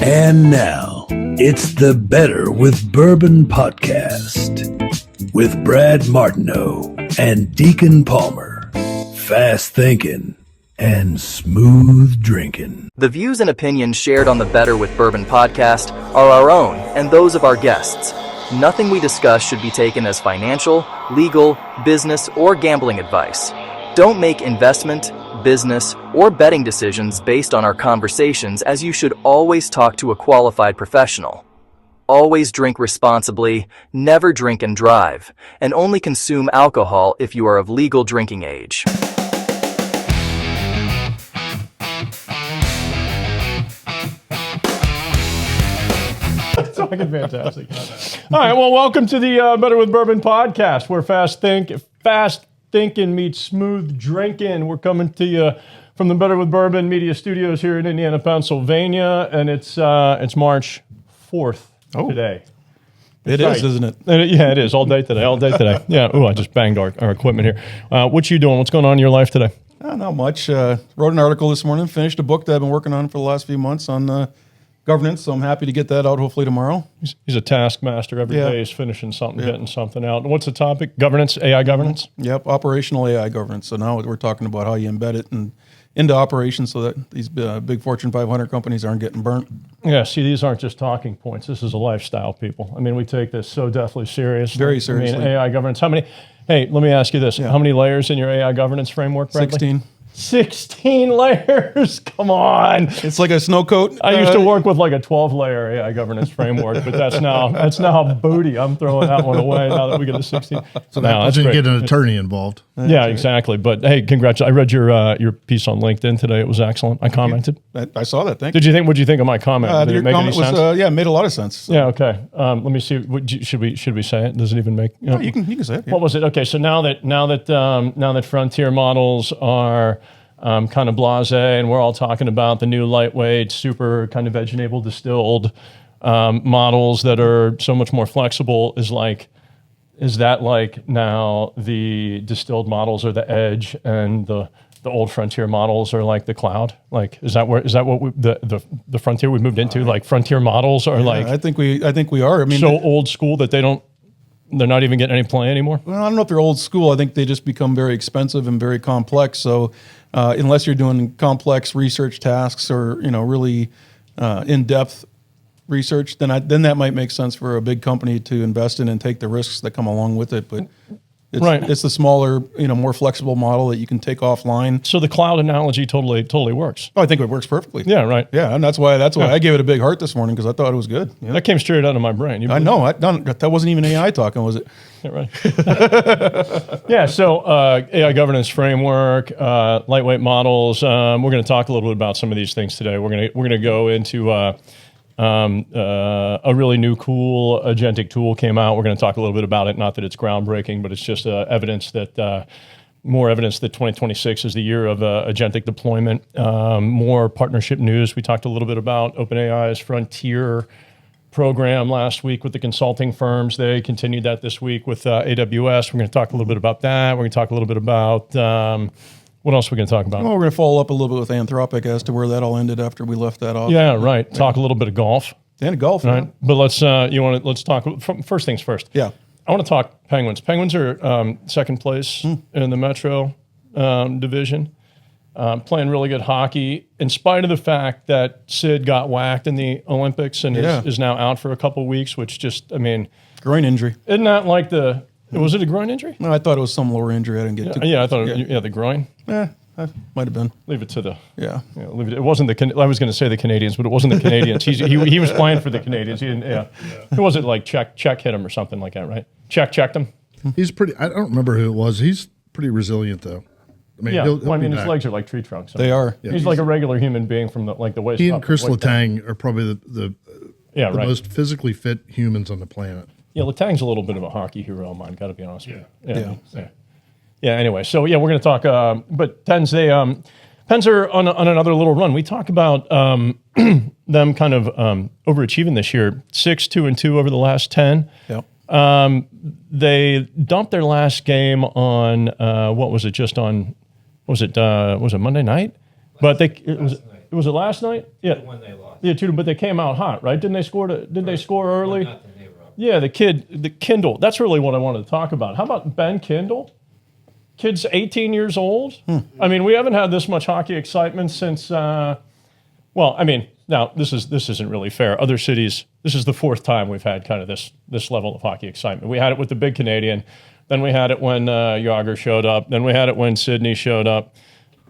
And now, it's the Better with Bourbon podcast with Brad Martineau and Deken Palmer. Fast thinking and smooth drinking. The views and opinions shared on the Better with Bourbon podcast are our own and those of our guests. Nothing we discuss should be taken as financial, legal, business, or gambling advice. Don't make investment, business, or betting decisions based on our conversations, as you should always talk to a qualified professional. Always drink responsibly, never drink and drive, and only consume alcohol if you are of legal drinking age. It's fucking fantastic. All right, well, welcome to the Better with Bourbon podcast, where fast thinking meets smooth drinking. We're coming to you from the Better with Bourbon Media Studios here in Indiana, Pennsylvania, and it's March 4th today. It is, isn't it? Yeah, it is. All day today. Yeah. Oh, I just banged our equipment here. What you doing? What's going on in your life today? Not much. Wrote an article this morning, finished a book that I've been working on for the last few months on governance, so I'm happy to get that out hopefully tomorrow. He's a taskmaster. Every day he's finishing something, getting something out. What's the topic? Governance, AI governance? Yep, operational AI governance. So now we're talking about how you embed it into operations so that these big Fortune 500 companies aren't getting burnt. Yeah, see, these aren't just talking points. This is a lifestyle, people. I mean, we take this so deathly seriously. Very seriously. I mean, AI governance. Hey, let me ask you this. How many layers in your AI governance framework, Bradley? 16 layers. Come on. It's like a snow coat. I used to work with like a 12-layer AI governance framework, but that's now booty. I'm throwing that one away now that we get a 16. So that doesn't get an attorney involved. Yeah, exactly. But hey, congratulations. I read your piece on LinkedIn today. It was excellent. I commented. I saw that. Thank you. What'd you think of my comment? Did it make any sense? It made a lot of sense. Yeah. Okay. Let me see. Should we say it? Does it even make? No, you can say it. Yeah. What was it? Okay. So now that frontier models are kind of blasé, and we're all talking about the new lightweight, super kind of edge-enabled distilled models that are so much more flexible. Is that like now the distilled models are the edge and the old frontier models are like the cloud? Like, is that what the frontier we moved into? Like frontier models are like. I think we are. I mean, so old school that they're not even getting any play anymore? Well, I don't know if they're old school. I think they just become very expensive and very complex. So unless you're doing complex research tasks or really in-depth research, then that might make sense for a big company to invest in and take the risks that come along with it. But it's the smaller, more flexible model that you can take offline. So the cloud analogy totally works. Oh, I think it works perfectly. Yeah, right. Yeah, and that's why I gave it a big heart this morning, because I thought it was good. Yeah. That came straight out of my brain. I know. That wasn't even AI talking, was it? Yeah, right. Yeah. So AI governance framework, lightweight models. We're going to talk a little bit about some of these things today. We're going to go into a really new cool agentic tool came out. We're going to talk a little bit about it. Not that it's groundbreaking, but it's just more evidence that 2026 is the year of agentic deployment. More partnership news. We talked a little bit about OpenAI's Frontier program last week with the consulting firms. They continued that this week with AWS. We're going to talk a little bit about that. We're going to talk a little bit about what else are we going to talk about? Well, we're going to follow up a little bit with Anthropic as to where that all ended after we left that off. Yeah, right. Talk a little bit of golf. And golf. Right. But let's talk first things first. Yeah. I want to talk Penguins. Penguins are second place in the Metro division, playing really good hockey, in spite of the fact that Sid got whacked in the Olympics and is now out for a couple weeks, which groin injury. Isn't that like was it a groin injury? No, I thought it was some lower injury. I didn't get to. Yeah, I thought the groin. Yeah, might have been. Leave it to the. Yeah. Leave it. It wasn't I was going to say the Canadians, but it wasn't the Canadians. He was playing for the Canadians. He didn't. Yeah. Who was it? Like Czech hit him or something like that, right? Czech checked him. He's pretty. I don't remember who it was. He's pretty resilient though. I mean, his legs are like tree trunks. They are. Yeah. He's like a regular human being from the waist. He and Chris Letang are probably the right. most physically fit humans on the planet. Yeah, Letang's a little bit of a hockey hero of mine, got to be honest with you. Yeah, anyway, so we're going to talk, but Pens are on another little run. We talk about them kind of overachieving this year, 6-2-2 over the last 10. Yep. They dumped their last game on, was it Monday night? But it Was it last night? Yeah. When they lost. Yeah, but they came out hot, right? Didn't they score? Didn't they score early? Nothing, they were up. Yeah, the Kindle. That's really what I wanted to talk about. How about Ben Kindle? Kid's 18 years old. I mean, we haven't had this much hockey excitement since. Well, I mean, now this isn't really fair. Other cities, this is the fourth time we've had kind of this level of hockey excitement. We had it with the big Canadian, then we had it when Yager showed up, then we had it when Sydney showed up.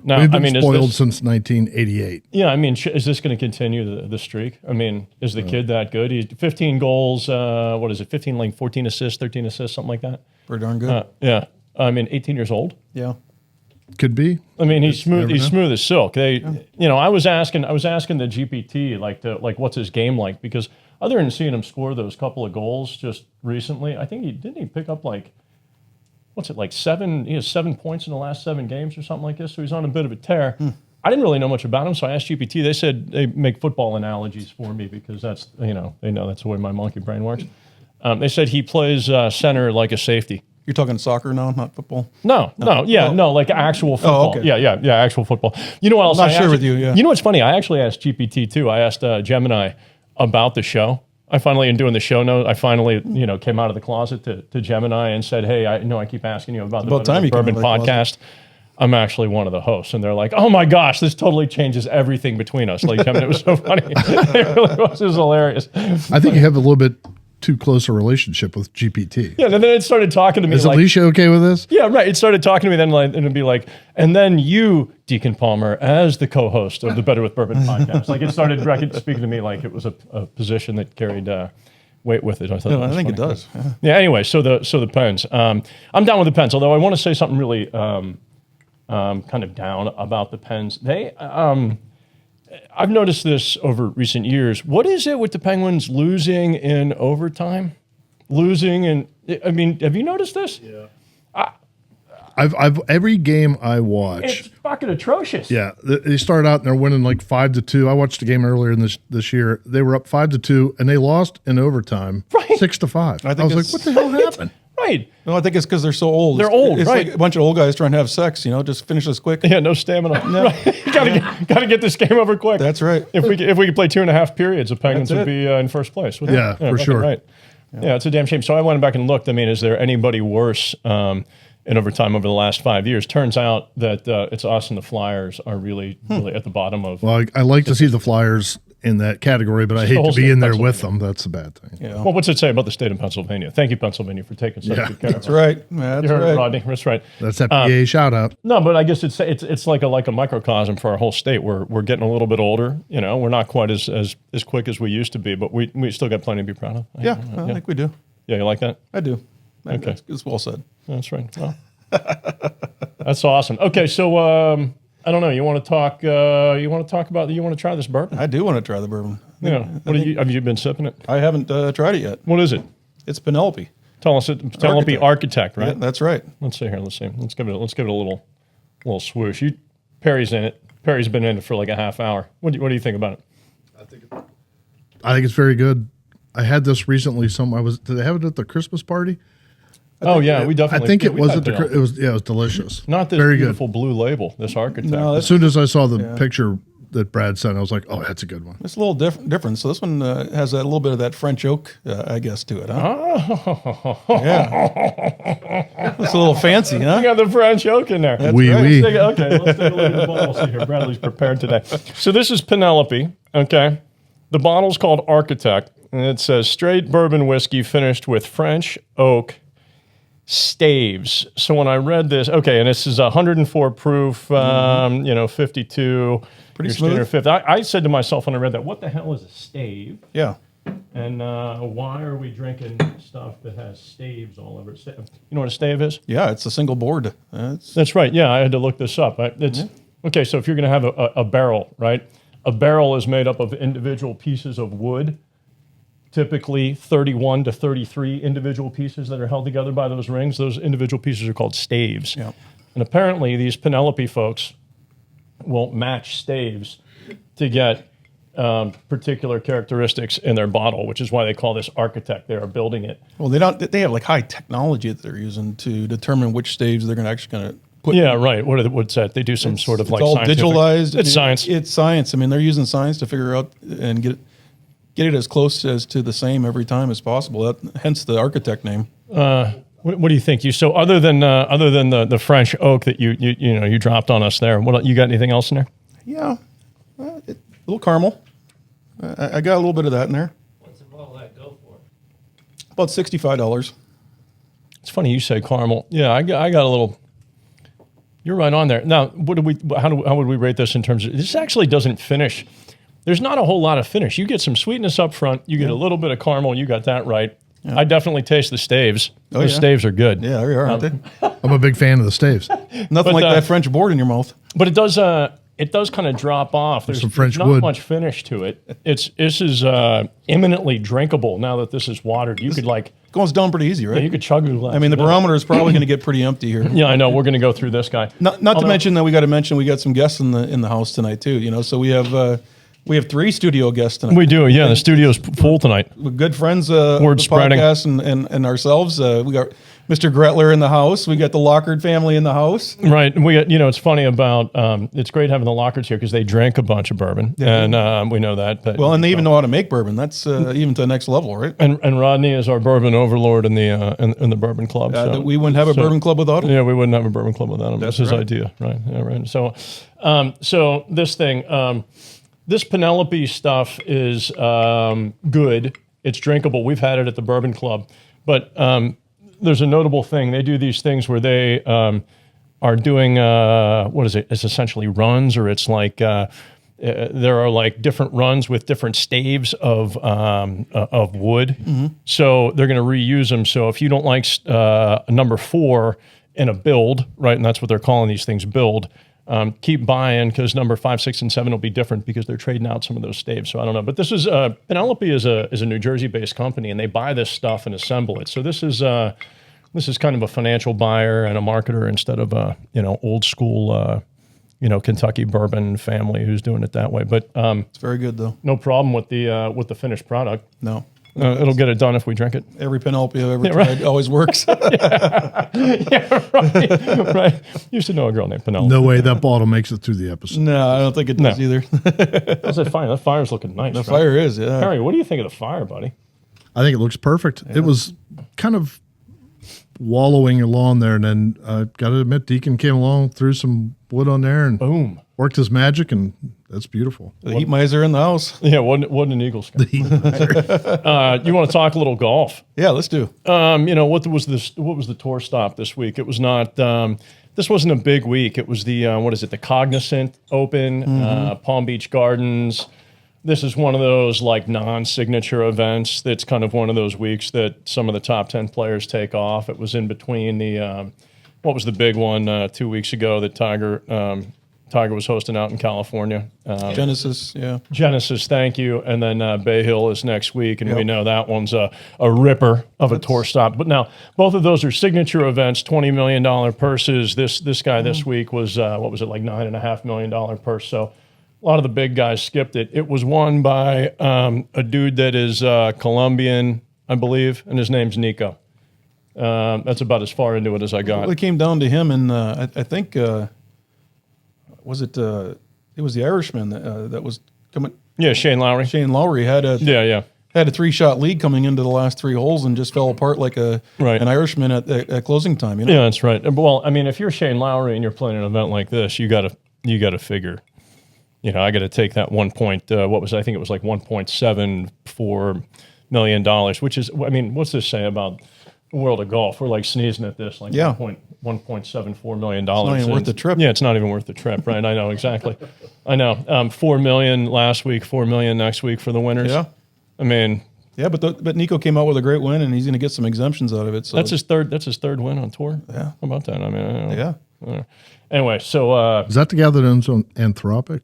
Now, We've been spoiled since 1988. Yeah, I mean, is this going to continue the streak? I mean, is the kid that good? He's 15 goals. What is it? 15, like 14 assists, 13 assists, something like that. Pretty darn good. Yeah, I mean, 18 years old. Yeah. Could be. I mean, he's smooth. He's smooth as silk. I was asking the GPT like what's his game like, because other than seeing him score those couple of goals just recently, I think he pick up like, what's it, like 7? He has 7 points in the last 7 games or something like this. So he's on a bit of a tear. I didn't really know much about him, so I asked GPT. They said they make football analogies for me because that's they know that's the way my monkey brain works. They said he plays center like a safety. You're talking soccer now, not football? No, like actual football. Oh, okay. Yeah, actual football. You know what else? I'm not sure with you, yeah. You know what's funny? I actually asked GPT too. I asked Gemini about the show. I finally, in doing the show note, came out of the closet to Gemini and said, hey, I keep asking you about the Bourbon podcast. I'm actually one of the hosts. And they're like, oh my gosh, this totally changes everything between us. Like, I mean, it was so funny. It really was. It was hilarious. I think you have a little bit too close a relationship with GPT. Yeah, and then it started talking to me. Is Alicia okay with this? Yeah, right. It started talking to me then, and it'd be like, and then you, Deken Palmer, as the co-host of the Better with Bourbon podcast. Like, it started speaking to me like it was a position that carried weight with it. I thought. I think it does. Yeah. Anyway, so the Pens. I'm down with the Pens. Although I want to say something really kind of down about the Pens. They. I've noticed this over recent years. What is it with the Penguins losing in overtime? I mean, have you noticed this? Yeah. I've every game I watch. It's fucking atrocious. Yeah, they started out and they're winning like 5-2. I watched the game earlier in this year. They were up 5-2 and they lost in overtime, 6-5. I was like, what the hell happened? Right. No, I think it's because they're so old. They're old, it's right. like a bunch of old guys trying to have sex, just finish this quick. Yeah, no stamina. No. Right. Gotta get this game over quick. That's right. If we could play 2.5 periods, the Penguins would be in first place. Yeah, for sure. Right. Yeah, it's a damn shame. So I went back and looked. I mean, is there anybody worse in overtime over the last 5 years? Turns out that it's us and the Flyers are really at the bottom of. Well, I like to see the Flyers in that category, but I hate to be in there with them. That's a bad thing. Yeah. Well, what's it say about the state of Pennsylvania? Thank you, Pennsylvania, for taking such good care of us. That's right. That's You heard right. it, Rodney. That's right. That's that PA shout out. No, but I guess it's like a microcosm for our whole state. We're getting a little bit older. We're not quite as quick as we used to be, but we still got plenty to be proud of. I think we do. Yeah, you like that? I do. Okay. It's well said. That's right. Well, that's awesome. Okay, so I don't know. You want to talk? You want to try this bourbon? I do want to try the bourbon. Yeah. Have you been sipping it? I haven't tried it yet. What is it? It's Penelope. Tell us. Penelope Architect, right? Yeah, that's right. Let's see here. Let's see. Let's give it a little swoosh. Perry's in it. Perry's been in it for like a half hour. What do you think about it? I think it's very good. I had this recently. Did they have it at the Christmas party? We definitely. I think it was had at it was delicious. Not this very beautiful blue label. This Architect. No, as soon as I saw the picture that Brad sent, I was like, "Oh, that's a good one." It's a little different. So this one has a little bit of that French oak, I guess, to it, huh? Oh. Yeah. It's a little fancy, huh? You got the French oak in there. Oui. Let's take a look at the bottle. See here. Bradley's prepared today. So this is Penelope. Okay. The bottle's called Architect, and it says straight bourbon whiskey finished with French oak staves. So when I read this, and this is 104 proof, 52. Pretty smooth. Fifth. I said to myself when I read that, what the hell is a stave? Yeah. And why are we drinking stuff that has staves all over it? You know what a stave is? Yeah, it's a single board. That's right. Yeah, I had to look this up. Okay, so if you're going to have a barrel, right? A barrel is made up of individual pieces of wood, typically 31 to 33 individual pieces that are held together by those rings. Those individual pieces are called staves. Yeah. And apparently these Penelope folks will match staves to get particular characteristics in their bottle, which is why they call this Architect. They are building it. Well, they have like high technology that they're using to determine which staves they're actually going to Yeah, right. What's that? They do some sort of it's like all scientific- digitalized. It's science. It's science. I mean, they're using science to figure out and get it as close as to the same every time as possible. Hence the architect name. What do you think? Other than the French oak that you dropped on us there, what you got? Anything else in there? Yeah, a little caramel. I got a little bit of that in there. What's the bottle that go for? About $65. It's funny you say caramel. Yeah, I got a little. You're right on there. Now, how would we rate this in terms of this? Actually, doesn't finish. There's not a whole lot of finish. You get some sweetness up front. You get a little bit of caramel. You got that right. Yeah. I definitely taste the staves. Those staves are good. Yeah, they are, aren't they? I'm a big fan of the staves. Nothing like that French board in your mouth. But it does kind of drop off. There's some French not wood. much finish to it. This is imminently drinkable now that this is watered. You could Goes down pretty easy, right? you could chug a glass. I mean, the barometer is probably going to get pretty empty here. Yeah, I know. We're going to go through this guy. Not to mention that we got some guests in the house tonight too. So we have 3 studio guests tonight. We do. Yeah, the studio's full tonight. We're good friends. Word the spreading. podcast and ourselves. We got Mr. Gretler in the house. We got the Lockard family in the house. Right. We got, it's funny about, it's great having the Lockards here because they drink a bunch of bourbon, and we know that. But, Well, and they even know how to make bourbon. That's even to the next level, right? And Rodney is our bourbon overlord in the bourbon club. So, We wouldn't have a bourbon club without him. yeah, we wouldn't have a bourbon club without him. That's his right. idea, right? Yeah, right. So this thing, this Penelope stuff is good. It's drinkable. We've had it at the bourbon club, but there's a notable thing. They do these things where they are doing what is it? It's essentially runs, or it's like there are like different runs with different staves of wood. Mm-hmm. So they're going to reuse them. So if you don't like number 4 in a build, right, and that's what they're calling these things, build. Keep buying because number 5, 6, and 7 will be different because they're trading out some of those staves. So I don't know, but this is Penelope is a New Jersey-based company, and they buy this stuff and assemble it. So this is kind of a financial buyer and a marketer instead of a old school Kentucky bourbon family who's doing it that way. But It's very good though. no problem with the finished product. No. It'll get it done if we drink it. Every Penelope I've ever tried always works. Yeah, right. Right. Used to know a girl named Penelope. No way that bottle makes it through the episode. No, I don't think it does either. How's that fire? That fire's looking nice. The fire is, yeah. Harry, what do you think of the fire, buddy? I think it looks perfect. It was kind of wallowing along there, and then got to admit, Deken came along, threw some wood on there, and Boom. worked his magic, and that's beautiful. The heat miser in the house. Yeah, wasn't an Eagle Scout. You want to talk a little golf? Yeah, let's do. What was the tour stop this week? It was not. This wasn't a big week. It was the the Cognizant Open, Palm Beach Gardens. This is one of those like non-signature events. That's kind of one of those weeks that some of the top 10 players take off. It was in between the what was the big one 2 weeks ago that Tiger was hosting out in California. Genesis, yeah. Genesis, thank you. And then Bay Hill is next week, and we know that one's a ripper of a tour stop. But now, both of those are signature events, $20 million purses. This guy this week was, like $9.5 million purse. So a lot of the big guys skipped it. It was won by a dude that is Colombian, I believe, and his name's Nico. That's about as far into it as I got. Well, it came down to him, and I think... was it? It was the Irishman that was coming. Yeah, Shane Lowry. Shane Lowry had a 3-shot lead coming into the last 3 holes and just fell apart like an Irishman at closing time. Yeah, that's right. Well, I mean, if you're Shane Lowry and you're playing an event like this, you got to figure. I got to take that I think it was like $1.74 million, which is, I mean, what's this say about the world of golf? We're like sneezing at this, like $1.74 million. It's not even worth the trip. Yeah, it's not even worth the trip, right? I know, exactly. I know. $4 million last week, $4 million next week for the winners. Yeah. I mean... Yeah, but Nico came out with a great win, and he's going to get some exemptions out of it. So That's his third win on tour? Yeah. How about that? I mean, I don't know. Yeah. Anyway, so... Is that the guy that owns on Anthropic?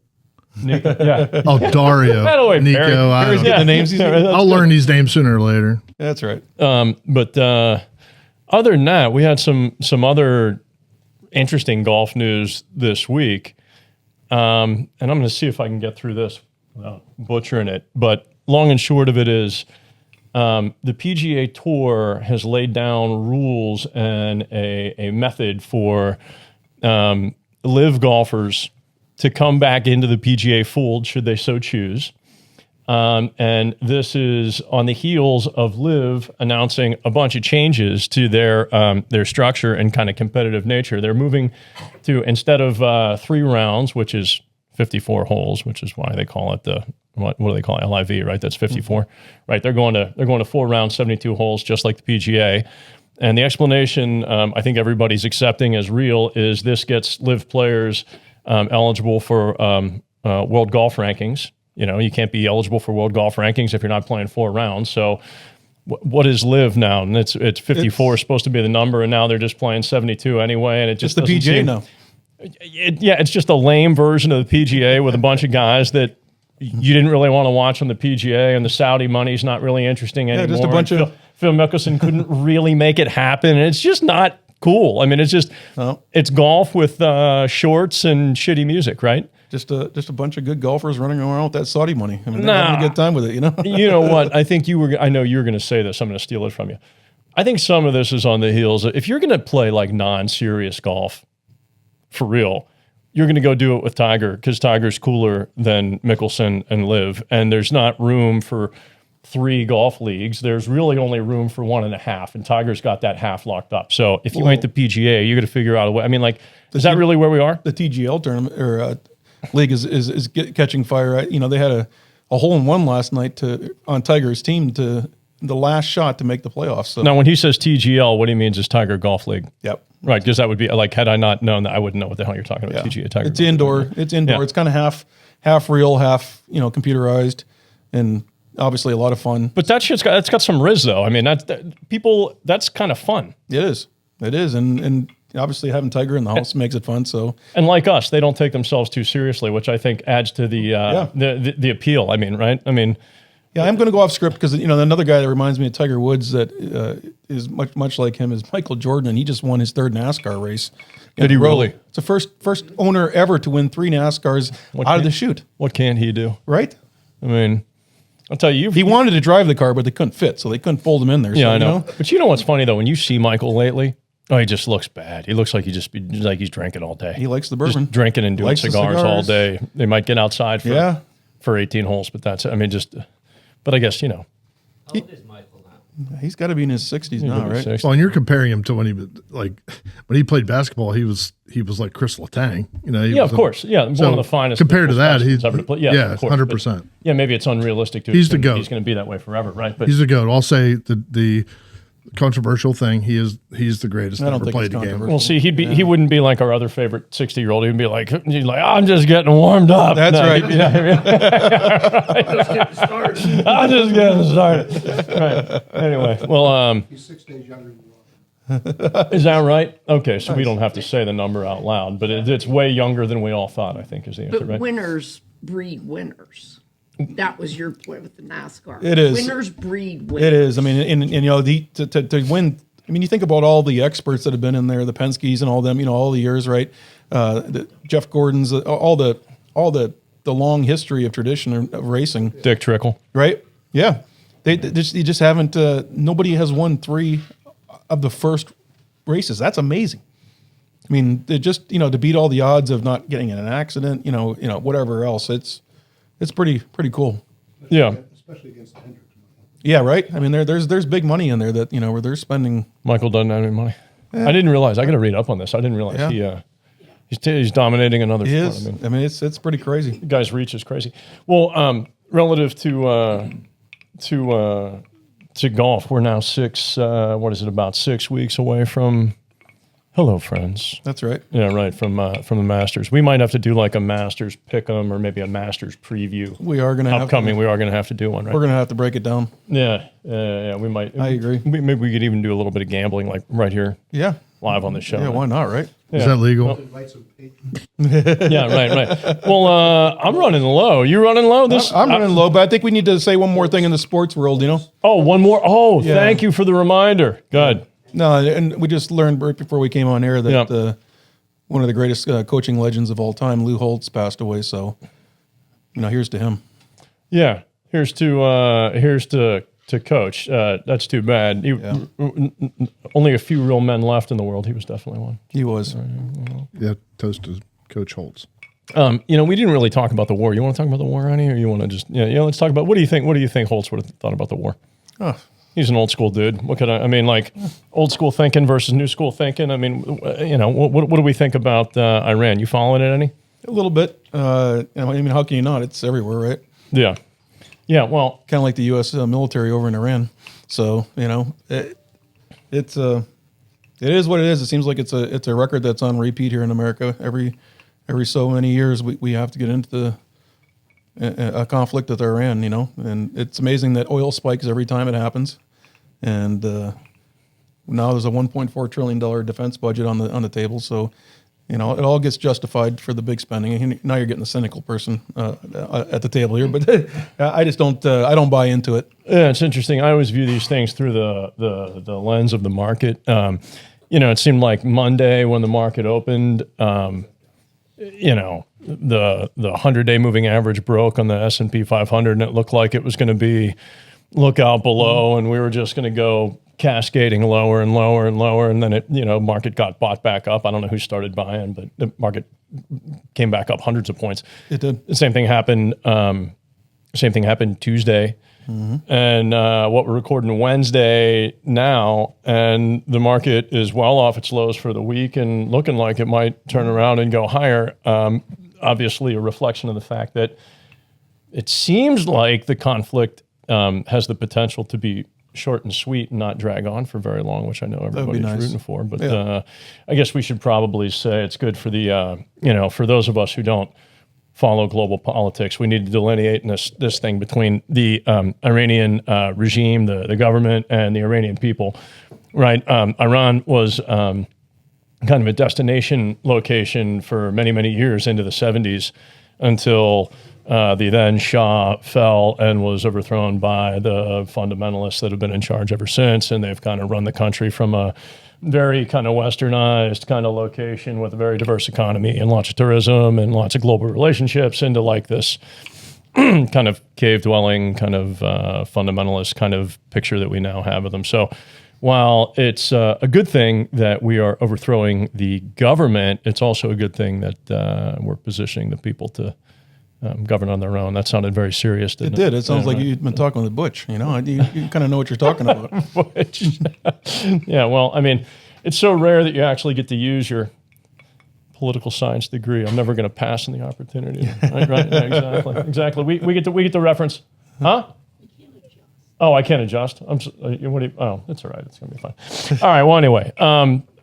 Nico, yeah. Oh, Dario. By the way, Nico. Barry, the names he's I'll learn these names sooner or later. That's right. But other than that, we had some other interesting golf news this week. And I'm going to see if I can get through this without butchering it. But long and short of it is the PGA Tour has laid down rules and a method for live golfers to come back into the PGA fold should they so choose. And this is on the heels of Live announcing a bunch of changes to their structure and kind of competitive nature. They're moving to, instead of 3 rounds, which is 54 holes, which is why they call it what do they call it? LIV, right? That's 54, right? They're going to 4 rounds, 72 holes, just like the PGA. And the explanation, I think everybody's accepting as real, is this gets Live players eligible for world golf rankings. You know, you can't be eligible for world golf rankings if you're not playing 4 rounds. So what is Live now? And it's 54 is supposed to be the number, and now they're just playing 72 anyway. And it just the PGA now. It's just a lame version of the PGA with a bunch of guys that you didn't really want to watch on the PGA, and the Saudi money's not really interesting anymore. Just a bunch of Phil Mickelson couldn't really make it happen, and it's just not cool. I mean, it's just it's golf with shorts and shitty music, right? Just a bunch of good golfers running around with that Saudi money. I mean, they're having a good time with it, you know? You know what? I know you were going to say this. I'm going to steal it from you. I think some of this is on the heels. If you're going to play like non-serious golf, for real, you're going to go do it with Tiger, because Tiger's cooler than Mickelson and Liv. And there's not room for 3 golf leagues. There's really only room for 1.5. And Tiger's got that half locked up. So if you ain't the PGA, you got to figure out a way. I mean, like, is that really where we are? The TGL tournament or league is catching fire. You know, they had a hole-in-one last night on Tiger's team to the last shot to make the playoffs. So. Now, when he says TGL, what he means is Tiger Golf League. Yep. Right, because that would be like, had I not known that, I wouldn't know what the hell you're talking about. PGA Tiger. It's indoor. It's indoor. Yeah. It's kind of half real, half computerized, and obviously a lot of fun. But that shit's got some riz though. I mean, that's kind of fun. It is, and obviously having Tiger in the house makes it fun. So, and like us, they don't take themselves too seriously, which I think adds to the appeal. I mean, right? I mean. Yeah, I'm going to go off script because another guy that reminds me of Tiger Woods that is much like him is Michael Jordan, and he just won his 3rd NASCAR race. Did he really? It's the first owner ever to win 3 NASCARs out of the chute. What can't he do? Right? I mean, I'll tell you. He wanted to drive the car, but they couldn't fit, so they couldn't fold him in there. Yeah, so, I know. But you know what's funny though? When you see Michael lately, he just looks bad. He looks like he's drinking all day. He likes the bourbon. Just drinking and doing cigars all day. They might get outside for 18 holes, but that's. I mean, just. But I guess, How old is Michael now? He's got to be in his 60s now, right? 60s. Well, and you're comparing him to when he played basketball, he was like Chris Letang. Of course. Yeah, one of the finest. Compared to that, he's ever to play. Yeah, 100%. Yeah, maybe it's unrealistic to he's assume the GOAT. He's going to be that way forever, right? But he's the GOAT. I'll say the controversial thing, he's the greatest that ever played the game. Well, see, he wouldn't be like our other favorite 60-year-old. He'd be like, I'm just getting warmed up. That's right. Just getting started. I'm just getting started. Right. Anyway, well, He's 6 days younger than you are. is that right? Okay, so we don't have to say the number out loud, but it's way younger than we all thought, I think, is the answer, But right? winners breed winners. That was your point with the NASCAR. It is. Winners breed winners. It is. I mean, to win. I mean, you think about all the experts that have been in there, the Penskes and all them. All the years, right? Jeff Gordon's, all the long history of tradition of racing. Dick Trickle, right? Yeah, you just haven't. Nobody has won 3 of the first races. That's amazing. I mean, they just to beat all the odds of not getting in an accident. Whatever else. It's pretty cool. yeah. Especially against the Hendricks. Yeah, right. I mean, there's big money in there that where they're spending. Michael doesn't have any money. I didn't realize. I got to read up on this. I didn't realize he's dominating another He sport. is. I mean, it's pretty crazy. The guy's reach is crazy. Well, relative to golf, we're now about 6 weeks away from. Hello, friends. That's right. Yeah, right. From the Masters, we might have to do like a Masters pick'em or maybe a Masters preview. We are going to upcoming. We are going to have to do one. Right. We're going to have to break it down. Yeah. We might. I agree. Maybe we could even do a little bit of gambling, like right here. Yeah. Live on the show. Yeah. Right? Why not? Right. Is that legal? Yeah. Right. Well, I'm running low. You running low? I'm running low, but I think we need to say one more thing in the sports world. Oh, one more. Oh, yeah. Thank you for the reminder. Good. No, and we just learned right before we came on air that one of the greatest coaching legends of all time, Lou Holtz, passed away. So, here's to him. Yeah, here's to to coach. That's too bad. Only a few real men left in the world. He was definitely one. He was. Yeah, toast to Coach Holtz. We didn't really talk about the war. You want to talk about the war, Ronnie, or you want to just let's talk about what do you think Holtz would have thought about the war? Oh. He's an old school dude. What could I mean, like old school thinking versus new school thinking. I mean, what do we think about Iran? You following it any? A little bit. I mean, how can you not? It's everywhere, right? Yeah. Yeah. Well, kind of like the U.S. Military over in Iran. So it is what it is. It seems like it's a record that's on repeat here in America. Every so many years, we have to get into a conflict with Iran, and it's amazing that oil spikes every time it happens. And now there's a $1.4 trillion defense budget on the table. So, it all gets justified for the big spending. And now you're getting a cynical person at the table here, but I just don't buy into it. Yeah, it's interesting. I always view these things through the lens of the market. It seemed like Monday when the market opened, the 100-day moving average broke on the S&P 500, and it looked like it was going to be look out below, and we were just going to go cascading lower and lower and lower, and then it, market got bought back up. I don't know who started buying, but the market came back up hundreds of points. It did. The same thing happened. Tuesday. Mm-hmm. And what we're recording Wednesday now, and the market is well off its lows for the week and looking like it might turn around and go higher. Obviously, a reflection of the fact that it seems like the conflict has the potential to be short and sweet and not drag on for very long, which I know everybody's rooting for. But I guess we should probably say it's good for the for those of us who don't follow global politics. We need to delineate this thing between the Iranian regime, the government, and the Iranian people, right? Iran was kind of a destination location for many, many years into the 70s until the then Shah fell and was overthrown by the fundamentalists that have been in charge ever since, and they've kind of run the country from a very kind of westernized kind of location with a very diverse economy and lots of tourism and lots of global relationships into like this kind of cave dwelling kind of fundamentalist kind of picture that we now have of them. So while it's a good thing that we are overthrowing the government, it's also a good thing that we're positioning the people to govern on their own. That sounded very serious, didn't it? It did. It sounds like you've been talking with Butch. You kind of know what you're talking about. Butch. Yeah, well, I mean, it's so rare that you actually get to use your political science degree. I'm never going to pass on the opportunity. Right? Yeah, exactly. We get to reference. Huh? Oh, I can't adjust. It's all right. It's going to be fine. All right. Well, anyway,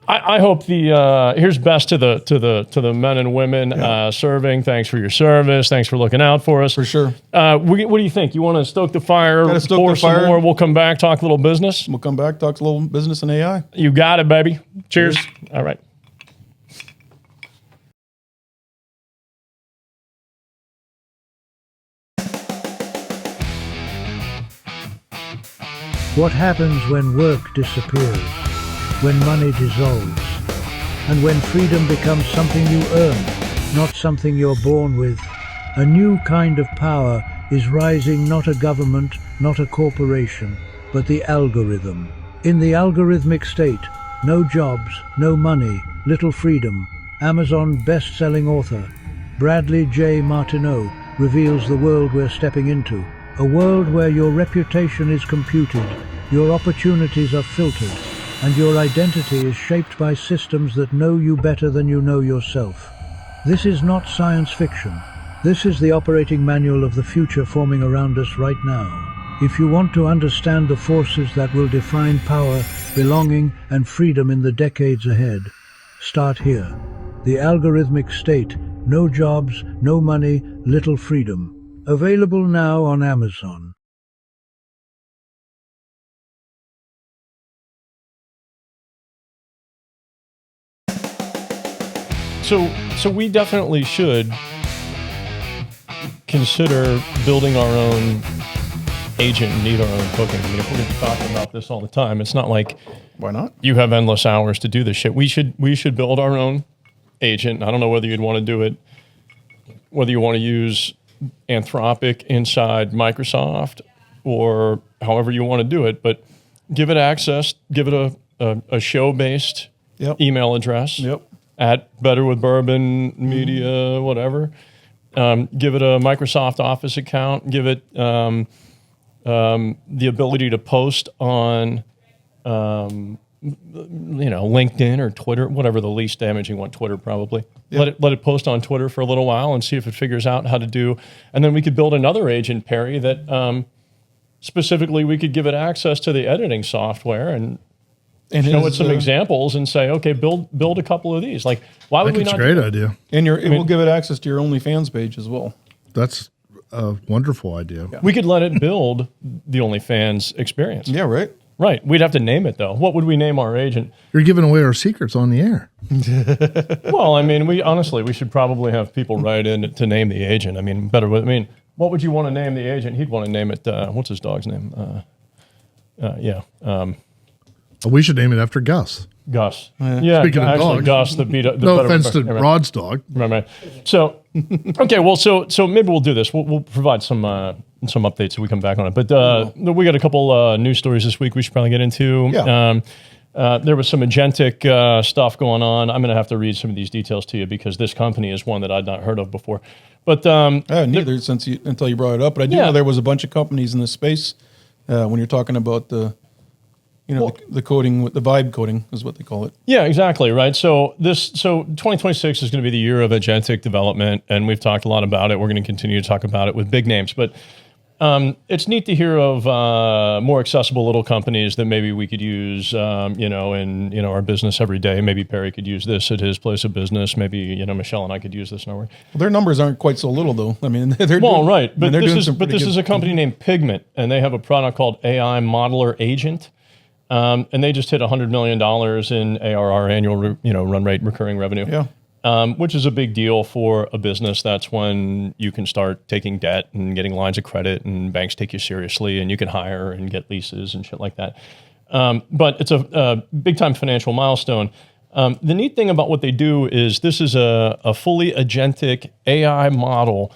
I hope here's best to the men and women serving. Thanks for your service. Thanks for looking out for us. For sure. What do you think? You want to stoke the fire? Pour some more. We'll come back, talk a little business. We'll come back, talk a little business and AI. You got it, baby. Cheers. All right. What happens when work disappears? When money dissolves, and when freedom becomes something you earn, not something you're born with. A new kind of power is rising, not a government, not a corporation, but the algorithm. In the algorithmic state, no jobs, no money, little freedom. Amazon best-selling author Bradley J. Martineau reveals the world we're stepping into. A world where your reputation is computed, your opportunities are filtered, and your identity is shaped by systems that know you better than you know yourself. This is not science fiction. This is the operating manual of the future forming around us right now. If you want to understand the forces that will define power, belonging, and freedom in the decades ahead, start here. The algorithmic state, no jobs, no money, little freedom. Available now on Amazon. So we definitely should consider building our own agent and need our own token. I mean, if we're going to be talking about this all the time, it's not like why not? You have endless hours to do this shit. We should build our own agent. I don't know whether you'd want to do it, whether you want to use Anthropic inside Microsoft or however you want to do it, but give it access, give it a show-based email address at Better with Bourbon Media, whatever. Give it a Microsoft Office account. Give it the ability to post on, LinkedIn or Twitter, whatever the least damaging one. Twitter probably. Let it post on Twitter for a little while and see if it figures out how to do. And then we could build another agent, Perry, that specifically we could give it access to the editing software and show it some examples and say, okay, build a couple of these. Like, why would we not? It's a great idea. And we'll give it access to your OnlyFans page as well. That's a wonderful idea. We could let it build the OnlyFans experience. Yeah, right. Right. We'd have to name it, though. What would we name our agent? You're giving away our secrets on the air. Well, I mean, we should probably have people write in to name the agent. I mean, what would you want to name the agent? He'd want to name it, what's his dog's name? We should name it after Gus. Gus. Yeah, Speaking of actually, dogs. Gus, the beat up. No offense to Rod's dog. Right. So, okay, well, so maybe we'll do this. We'll provide some updates so we come back on it. But we got a couple news stories this week we should probably get into. Yeah. There was some agentic stuff going on. I'm going to have to read some of these details to you because this company is one that I'd not heard of before. But neither until you brought it up. But I do know there was a bunch of companies in this space when you're talking about the coding, the vibe coding is what they call it. Yeah, exactly. Right. So 2026 is going to be the year of agentic development, and we've talked a lot about it. We're going to continue to talk about it with big names, but it's neat to hear of more accessible little companies that maybe we could use, in our business every day. Maybe Perry could use this at his place of business. Maybe Michelle and I could use this in our work. Well, their numbers aren't quite so little, though. I mean, they're right. But this is a company named Pigment, and they have a product called AI Modeler Agent. And they just hit $100 million in ARR, annual run rate recurring revenue, which is a big deal for a business. That's when you can start taking debt and getting lines of credit, and banks take you seriously, and you can hire and get leases and shit like that. But it's a big time financial milestone. The neat thing about what they do is this is a fully agentic AI model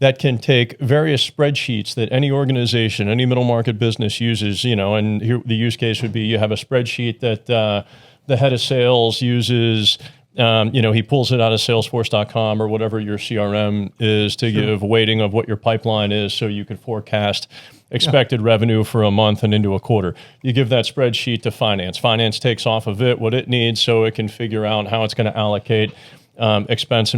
that can take various spreadsheets that any organization, any middle market business uses, and here the use case would be you have a spreadsheet that the head of sales uses, he pulls it out of salesforce.com or whatever your CRM is to give a weighting of what your pipeline is so you can forecast expected revenue for a month and into a quarter. You give that spreadsheet to finance. Finance takes off of it what it needs so it can figure out how it's going to allocate expense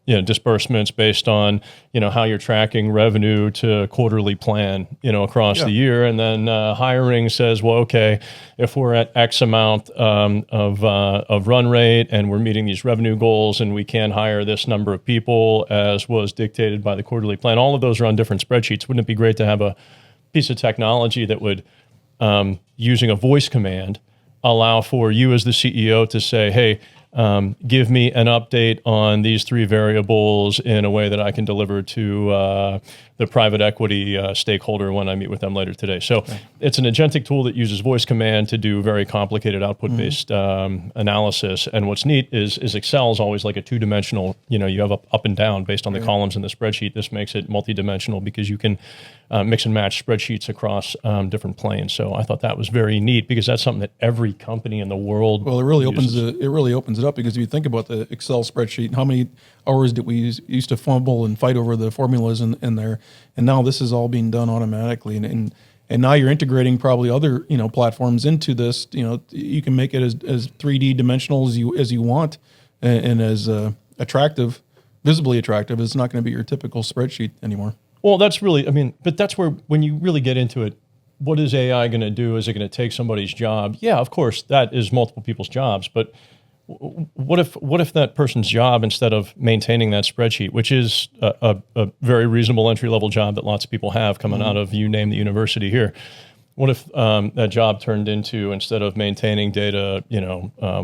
disbursements based on how you're tracking revenue to quarterly plan across the year, and then hiring says, well, okay, if we're at X amount of run rate and we're meeting these revenue goals and we can hire this number of people as was dictated by the quarterly plan. All of those are on different spreadsheets. Wouldn't it be great to have a piece of technology that would, using a voice command, allow for you as the CEO to say, hey, give me an update on these three variables in a way that I can deliver to the private equity stakeholder when I meet with them later today. So it's an agentic tool that uses voice command to do very complicated output-based analysis. And what's neat is Excel is always like a two-dimensional, you have up and down based on the columns in the spreadsheet. This makes it multi-dimensional because you can mix and match spreadsheets across different planes. So I thought that was very neat because that's something that every company in the world it really opens it up, because if you think about the Excel spreadsheet and how many hours did we used to fumble and fight over the formulas in there, and now this is all being done automatically, and now you're integrating probably other platforms into this. You can make it as 3D dimensional as you want, and as attractive, visibly attractive. It's not going to be your typical spreadsheet anymore. Well, that's really, but that's where, when you really get into it, what is AI going to do? Is it going to take somebody's job? Yeah, of course, that is multiple people's jobs. But what if that person's job, instead of maintaining that spreadsheet, which is a very reasonable entry-level job that lots of people have coming out of, you name the university here, what if that job turned into, instead of maintaining data,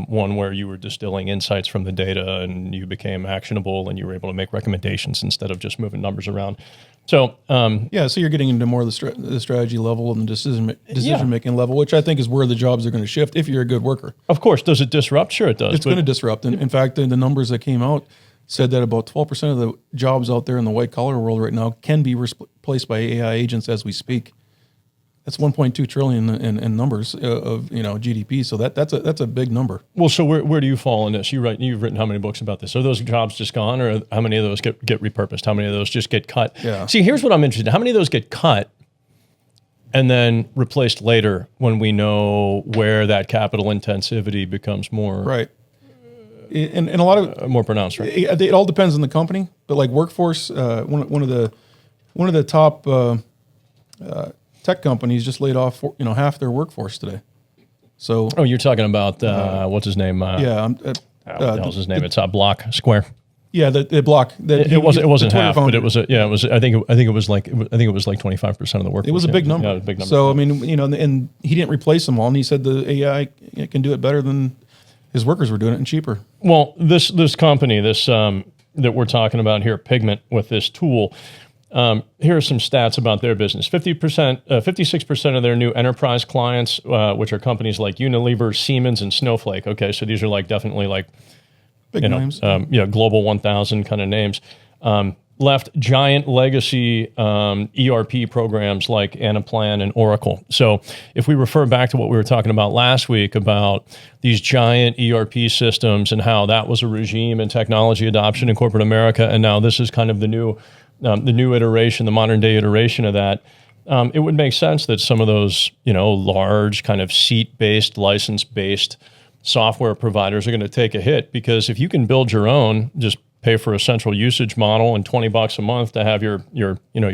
one where you were distilling insights from the data and you became actionable and you were able to make recommendations instead of just moving numbers around? So so you're getting into more of the strategy level and the decision-making level, which I think is where the jobs are going to shift if you're a good worker. Of course. Does it disrupt? Sure it does. It's going to disrupt. And in fact, the numbers that came out said that about 12% of the jobs out there in the white collar world right now can be replaced by AI agents as we speak. That's 1.2 trillion in numbers of GDP. So that's a big number. Well, so where do you fall in this? You've written how many books about this? Are those jobs just gone, or how many of those get repurposed? How many of those just get cut? Yeah. See, here's what I'm interested in. How many of those get cut and then replaced later when we know where that capital intensivity becomes more right? And a lot of more pronounced, right? It all depends on the company, but like workforce, one of the top tech companies just laid off half their workforce today. So you're talking about what's his name? What the hell's his name? It's Block Square. Yeah, the Block. It wasn't half, but it was it was. I think it was like 25% of the workforce. It was a big number. Yeah, a big number. So I mean, and he didn't replace them all, and he said the AI can do it better than his workers were doing it and cheaper. Well, this company, that we're talking about here, Pigment, with this tool. Here are some stats about their business. 56% of their new enterprise clients, which are companies like Unilever, Siemens, and Snowflake. Okay, so these are definitely big names. Global 1,000 kind of names. Left giant legacy ERP programs like Anaplan and Oracle. So if we refer back to what we were talking about last week about these giant ERP systems and how that was a regime and technology adoption in corporate America, and now this is kind of the new iteration, the modern day iteration of that, it would make sense that some of those large kind of seat-based, license-based software providers are going to take a hit, because if you can build your own, just pay for a central usage model and $20 a month to have your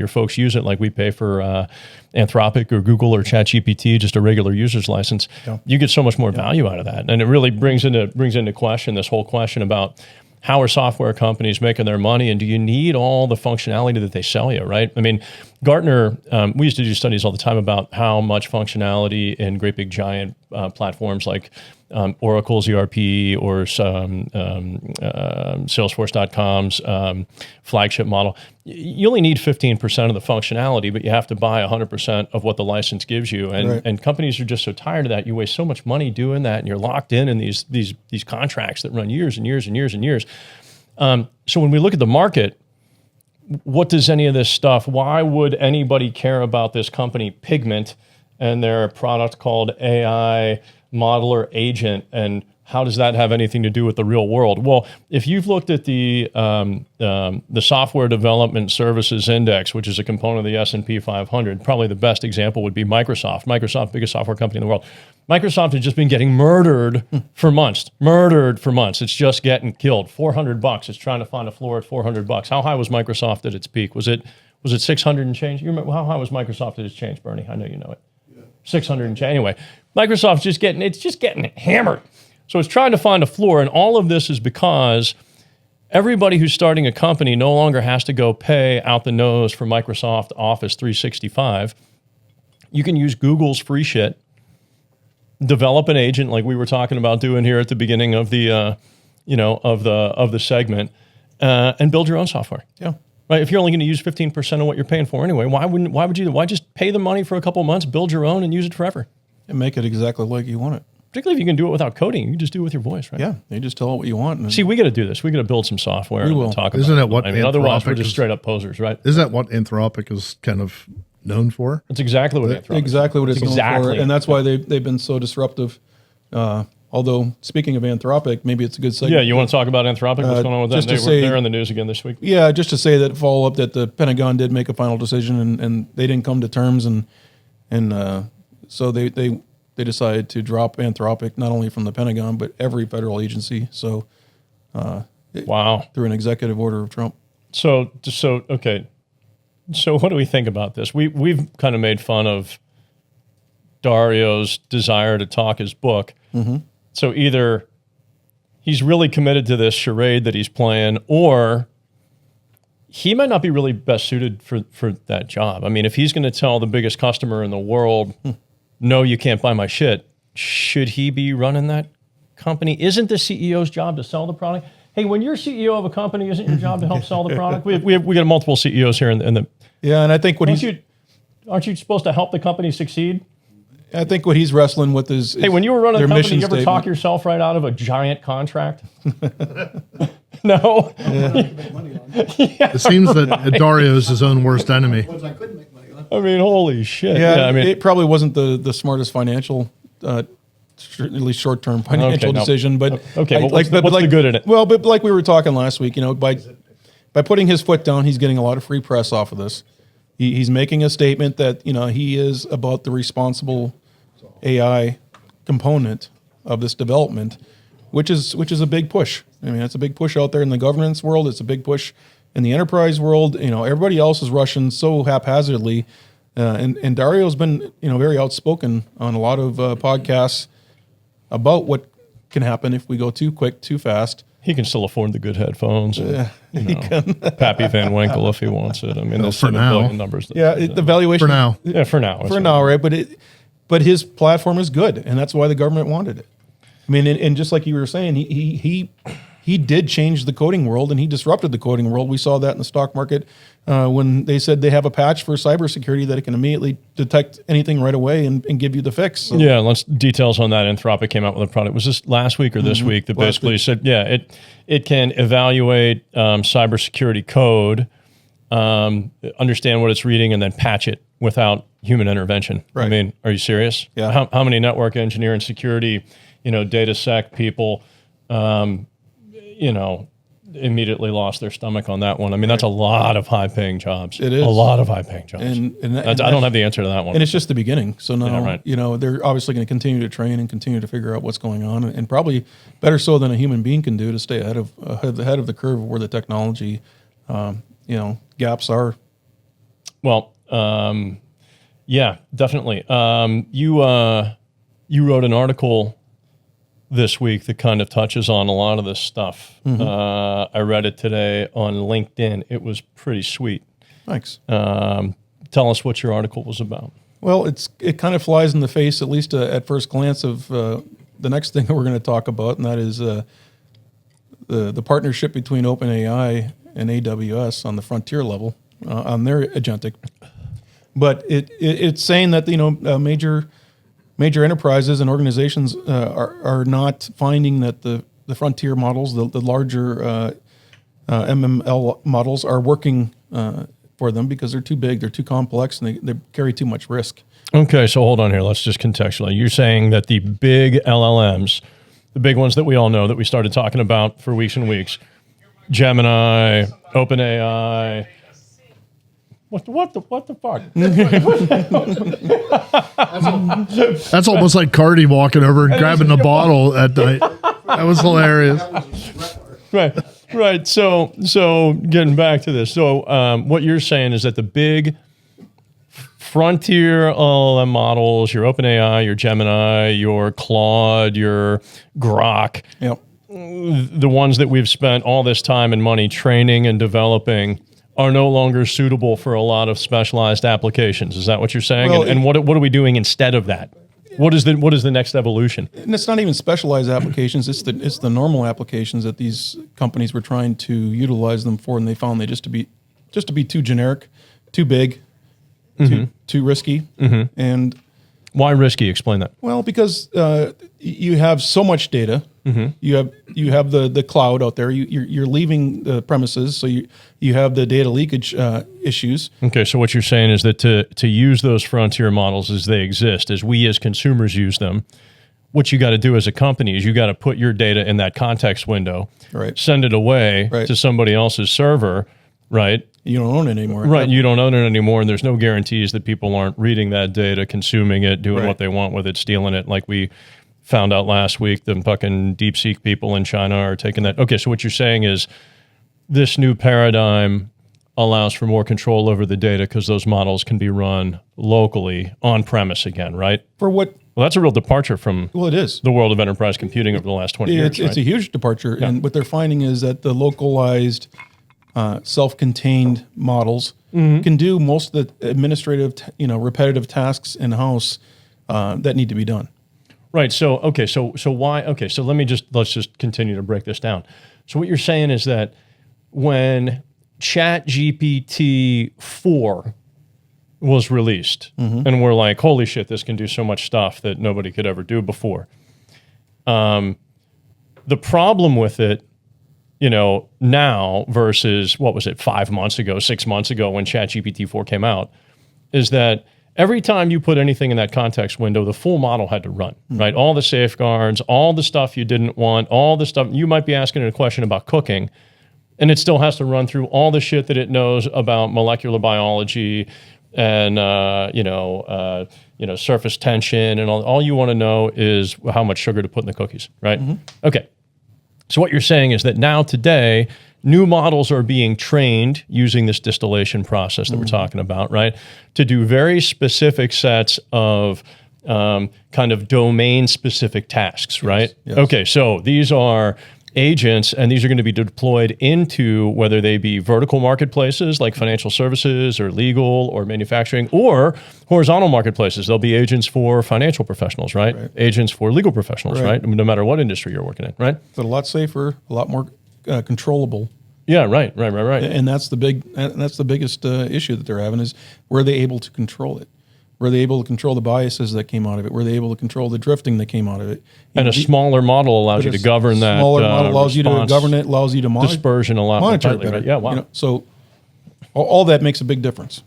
folks use it, like we pay for Anthropic or Google or ChatGPT, just a regular user's license. Yeah. You get so much more value out of that, and it really brings into question this whole question about how are software companies making their money, and do you need all the functionality that they sell you, right? I mean, Gartner, we used to do studies all the time about how much functionality in great big giant platforms like Oracle's ERP or Salesforce.com's flagship model. You only need 15% of the functionality, but you have to buy 100% of what the license gives you. And right. And companies are just so tired of that. You waste so much money doing that, and you're locked in these contracts that run years and years and years and years. So when we look at the market, what does any of this stuff, why would anybody care about this company, Pigment, and their product called AI Modeler Agent, and how does that have anything to do with the real world? Well, if you've looked at the Software Development Services Index, which is a component of the S&P 500, probably the best example would be Microsoft. Microsoft, biggest software company in the world. Microsoft has just been getting murdered for months. It's just getting killed. $400. It's trying to find a floor at $400. How high was Microsoft at its peak? Was it 600 and change? You remember how high was Microsoft at its change, Bernie? I know you know it. 600 and change. Anyway, Microsoft's just getting hammered. So it's trying to find a floor, and all of this is because everybody who's starting a company no longer has to go pay out the nose for Microsoft Office 365. You can use Google's free shit, develop an agent like we were talking about doing here at the beginning of the of the segment, and build your own software. Yeah. Right. If you're only going to use 15% of what you're paying for anyway, why just pay the money for a couple of months, build your own, and use it forever? And make it exactly like you want it. Particularly if you can do it without coding, you can just do it with your voice, right? Yeah, you just tell it what you want. And see, we got to do this. We got to build some software. We will. And talk about Isn't it. that what otherwise we're Anthropic just is- straight up posers, right? Isn't that what Anthropic is kind of known for? That's exactly what Anthropic. Exactly what it's known for, and that's why exactly. they've been so disruptive. Although, speaking of Anthropic, maybe it's a good segue. Yeah, you want to talk about Anthropic? What's going on with that? just to say- They're in the news again this week. Yeah, just to say that follow up that the Pentagon did make a final decision, and they didn't come to terms, and so they decided to drop Anthropic not only from the Pentagon but every federal agency. So, Wow. through an executive order of Trump. So okay. So what do we think about this? We've kind of made fun of Dario's desire to talk his book. Mm-hmm. So either he's really committed to this charade that he's playing, or he might not be really best suited for that job. I mean, if he's going to tell the biggest customer in the world, no, you can't buy my shit, should he be running that company? Isn't the CEO's job to sell the product? Hey, when you're CEO of a company, isn't your job to help sell the product? We got multiple CEOs here in the. Yeah, and I think what aren't you supposed to help the company succeed? I think what he's wrestling with is Hey, when you were running their a company, mission you ever talk statement. yourself right out of a giant contract? No. It seems that Dario is his own worst enemy. Ones I couldn't make money on. I mean, holy shit. Yeah, I mean, it probably wasn't the smartest financial, at least short-term financial now- decision. But okay, but what's the good in it? Well, but like we were talking last week, by putting his foot down, he's getting a lot of free press off of this. He's making a statement that he is about the responsible AI component of this development, which is a big push. I mean, it's a big push out there in the governance world. It's a big push in the enterprise world. Everybody else is rushing so haphazardly, and Dario's been very outspoken on a lot of podcasts about what can happen if we go too quick, too fast. he can still afford the good headphones. And, Pappy Van Winkle if he wants it. I mean, there's for now. billion numbers. The valuation For now. Yeah, for now. for now, right? But his platform is good, and that's why the government wanted it. I mean, and just like you were saying, he did change the coding world, and he disrupted the coding world. We saw that in the stock market when they said they have a patch for cybersecurity that it can immediately detect anything right away and give you the fix. So, Yeah, let's details on that. Anthropic came out with a product. Was this last week or this week that Last basically week. said, it can evaluate cybersecurity code, understand what it's reading, and then patch it without human intervention. I Right. mean, are you serious? Yeah. How many network engineer and security, data sec people, immediately lost their stomach on that one. I mean, that's a lot of high-paying jobs. It is. A lot of high-paying jobs. And I don't have the answer to that one. And it's just the beginning. So now, right. they're obviously going to continue to train and continue to figure out what's going on, and probably better so than a human being can do to stay ahead of the curve of where the technology, gaps are. Well, yeah, definitely. You wrote an article this week that kind of touches on a lot of this stuff. I read it today on LinkedIn. It was pretty sweet. Thanks. Tell us what your article was about. Well, it kind of flies in the face, at least at first glance, of the next thing that we're going to talk about, and that is the partnership between OpenAI and AWS on the frontier level on their agentic. But it's saying that major enterprises and organizations are not finding that the frontier models, the larger MML models, are working for them because they're too big, they're too complex, and they carry too much risk. Okay, so hold on here. Let's just contextualize. You're saying that the big LLMs, the big ones that we all know that we started talking about for weeks and weeks, Gemini, OpenAI. What the fuck? That's almost like Cardi walking over and grabbing the bottle at night. That was hilarious. Right. So getting back to this. So what you're saying is that the big frontier LLM models, your OpenAI, your Gemini, your Claude, your Grok, Yep. the ones that we've spent all this time and money training and developing are no longer suitable for a lot of specialized applications. Is that what you're saying? Well, and what are we doing instead of that? What is the next evolution? And it's not even specialized applications. It's the normal applications that these companies were trying to utilize them for, and they found they just to be too generic, too big, too risky, and Why risky? Explain that. well, because you have so much data. You have the cloud out there. You're leaving the premises, so you have the data leakage issues. Okay, so what you're saying is that to use those frontier models as they exist, as we as consumers use them, what you got to do as a company is you got to put your data in that context window, Right. send it away Right. to somebody else's server, right? You don't own it anymore. Right, you don't own it anymore, and there's no guarantees that people aren't reading that data, consuming it, doing Right. what they want with it, stealing it, like we found out last week. The fucking DeepSeek people in China are taking that. Okay, so what you're saying is this new paradigm allows for more control over the data because those models can be run locally on premise again, right? For what? Well, that's a real departure from Well, it is. the world of enterprise computing over the last 20 years, It's a huge departure, and what they're finding is that the localized, self-contained models can do most of the administrative, repetitive tasks in house that need to be done. Right. So, okay. So why? Okay. So let's just continue to break this down. So what you're saying is that when ChatGPT 4 was released and we're like, holy shit, this can do so much stuff that nobody could ever do before. The problem with it now versus what was it, 5 months ago, 6 months ago when ChatGPT 4 came out, is that every time you put anything in that context window, the full model had to run, right? All the safeguards, all the stuff you didn't want, all the stuff you might be asking it a question about cooking, and it still has to run through all the shit that it knows about molecular biology and surface tension, and all you want to know is how much sugar to put in the cookies, right? Okay. So what you're saying is that now today, new models are being trained using this distillation process that we're talking about, right? To do very specific sets of kind of domain-specific tasks, right? Yes. Okay, so these are agents, and these are going to be deployed into whether they be vertical marketplaces like financial services or legal or manufacturing, or horizontal marketplaces. There'll be agents for financial professionals, right? Agents for legal professionals, right? No matter what industry you're working in, right? But a lot safer, a lot more controllable. Yeah, right. And that's the biggest issue that they're having is, were they able to control it? Were they able to control the biases that came out of it? Were they able to control the drifting that came out of it? And a smaller model allows you to govern that. Smaller model allows you to govern it, allows you to dispersion a lot more tightly, right? Yeah, wow. So all that makes a big difference.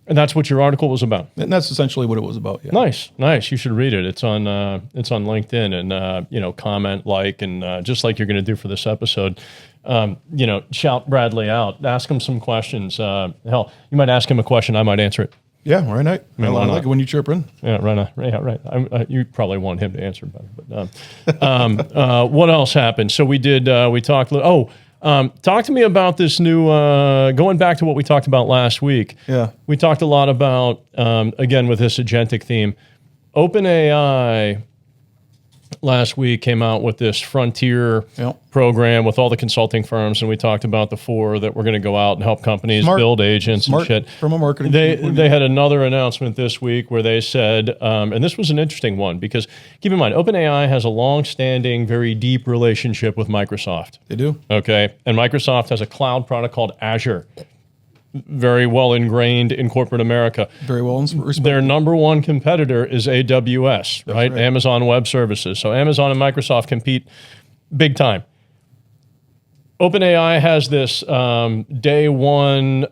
And that's what your article was about. And that's essentially what it was about. Yeah. Nice. You should read it. It's on LinkedIn, and comment, like, and just like you're going to do for this episode. Shout Bradley out. Ask him some questions. Hell, you might ask him a question. I might answer it. Yeah, why not? I like it when you chirp in. Yeah, right. You probably want him to answer better. But what else happened? So we talked. Talk to me about this new. Going back to what we talked about last week. Yeah, we talked a lot about again with this agentic theme. OpenAI last week came out with this frontier program with all the consulting firms, and we talked about the 4 that were going to go out and help companies build agents and shit. From a marketing they had another announcement this week where they said, and this was an interesting one, because keep in mind, OpenAI has a long-standing, very deep relationship with Microsoft. They do. Okay, and Microsoft has a cloud product called Azure. Very well ingrained in corporate America. Very well respected. Their number one competitor is AWS, right? Amazon Web Services. So Amazon and Microsoft compete big time. OpenAI has this day one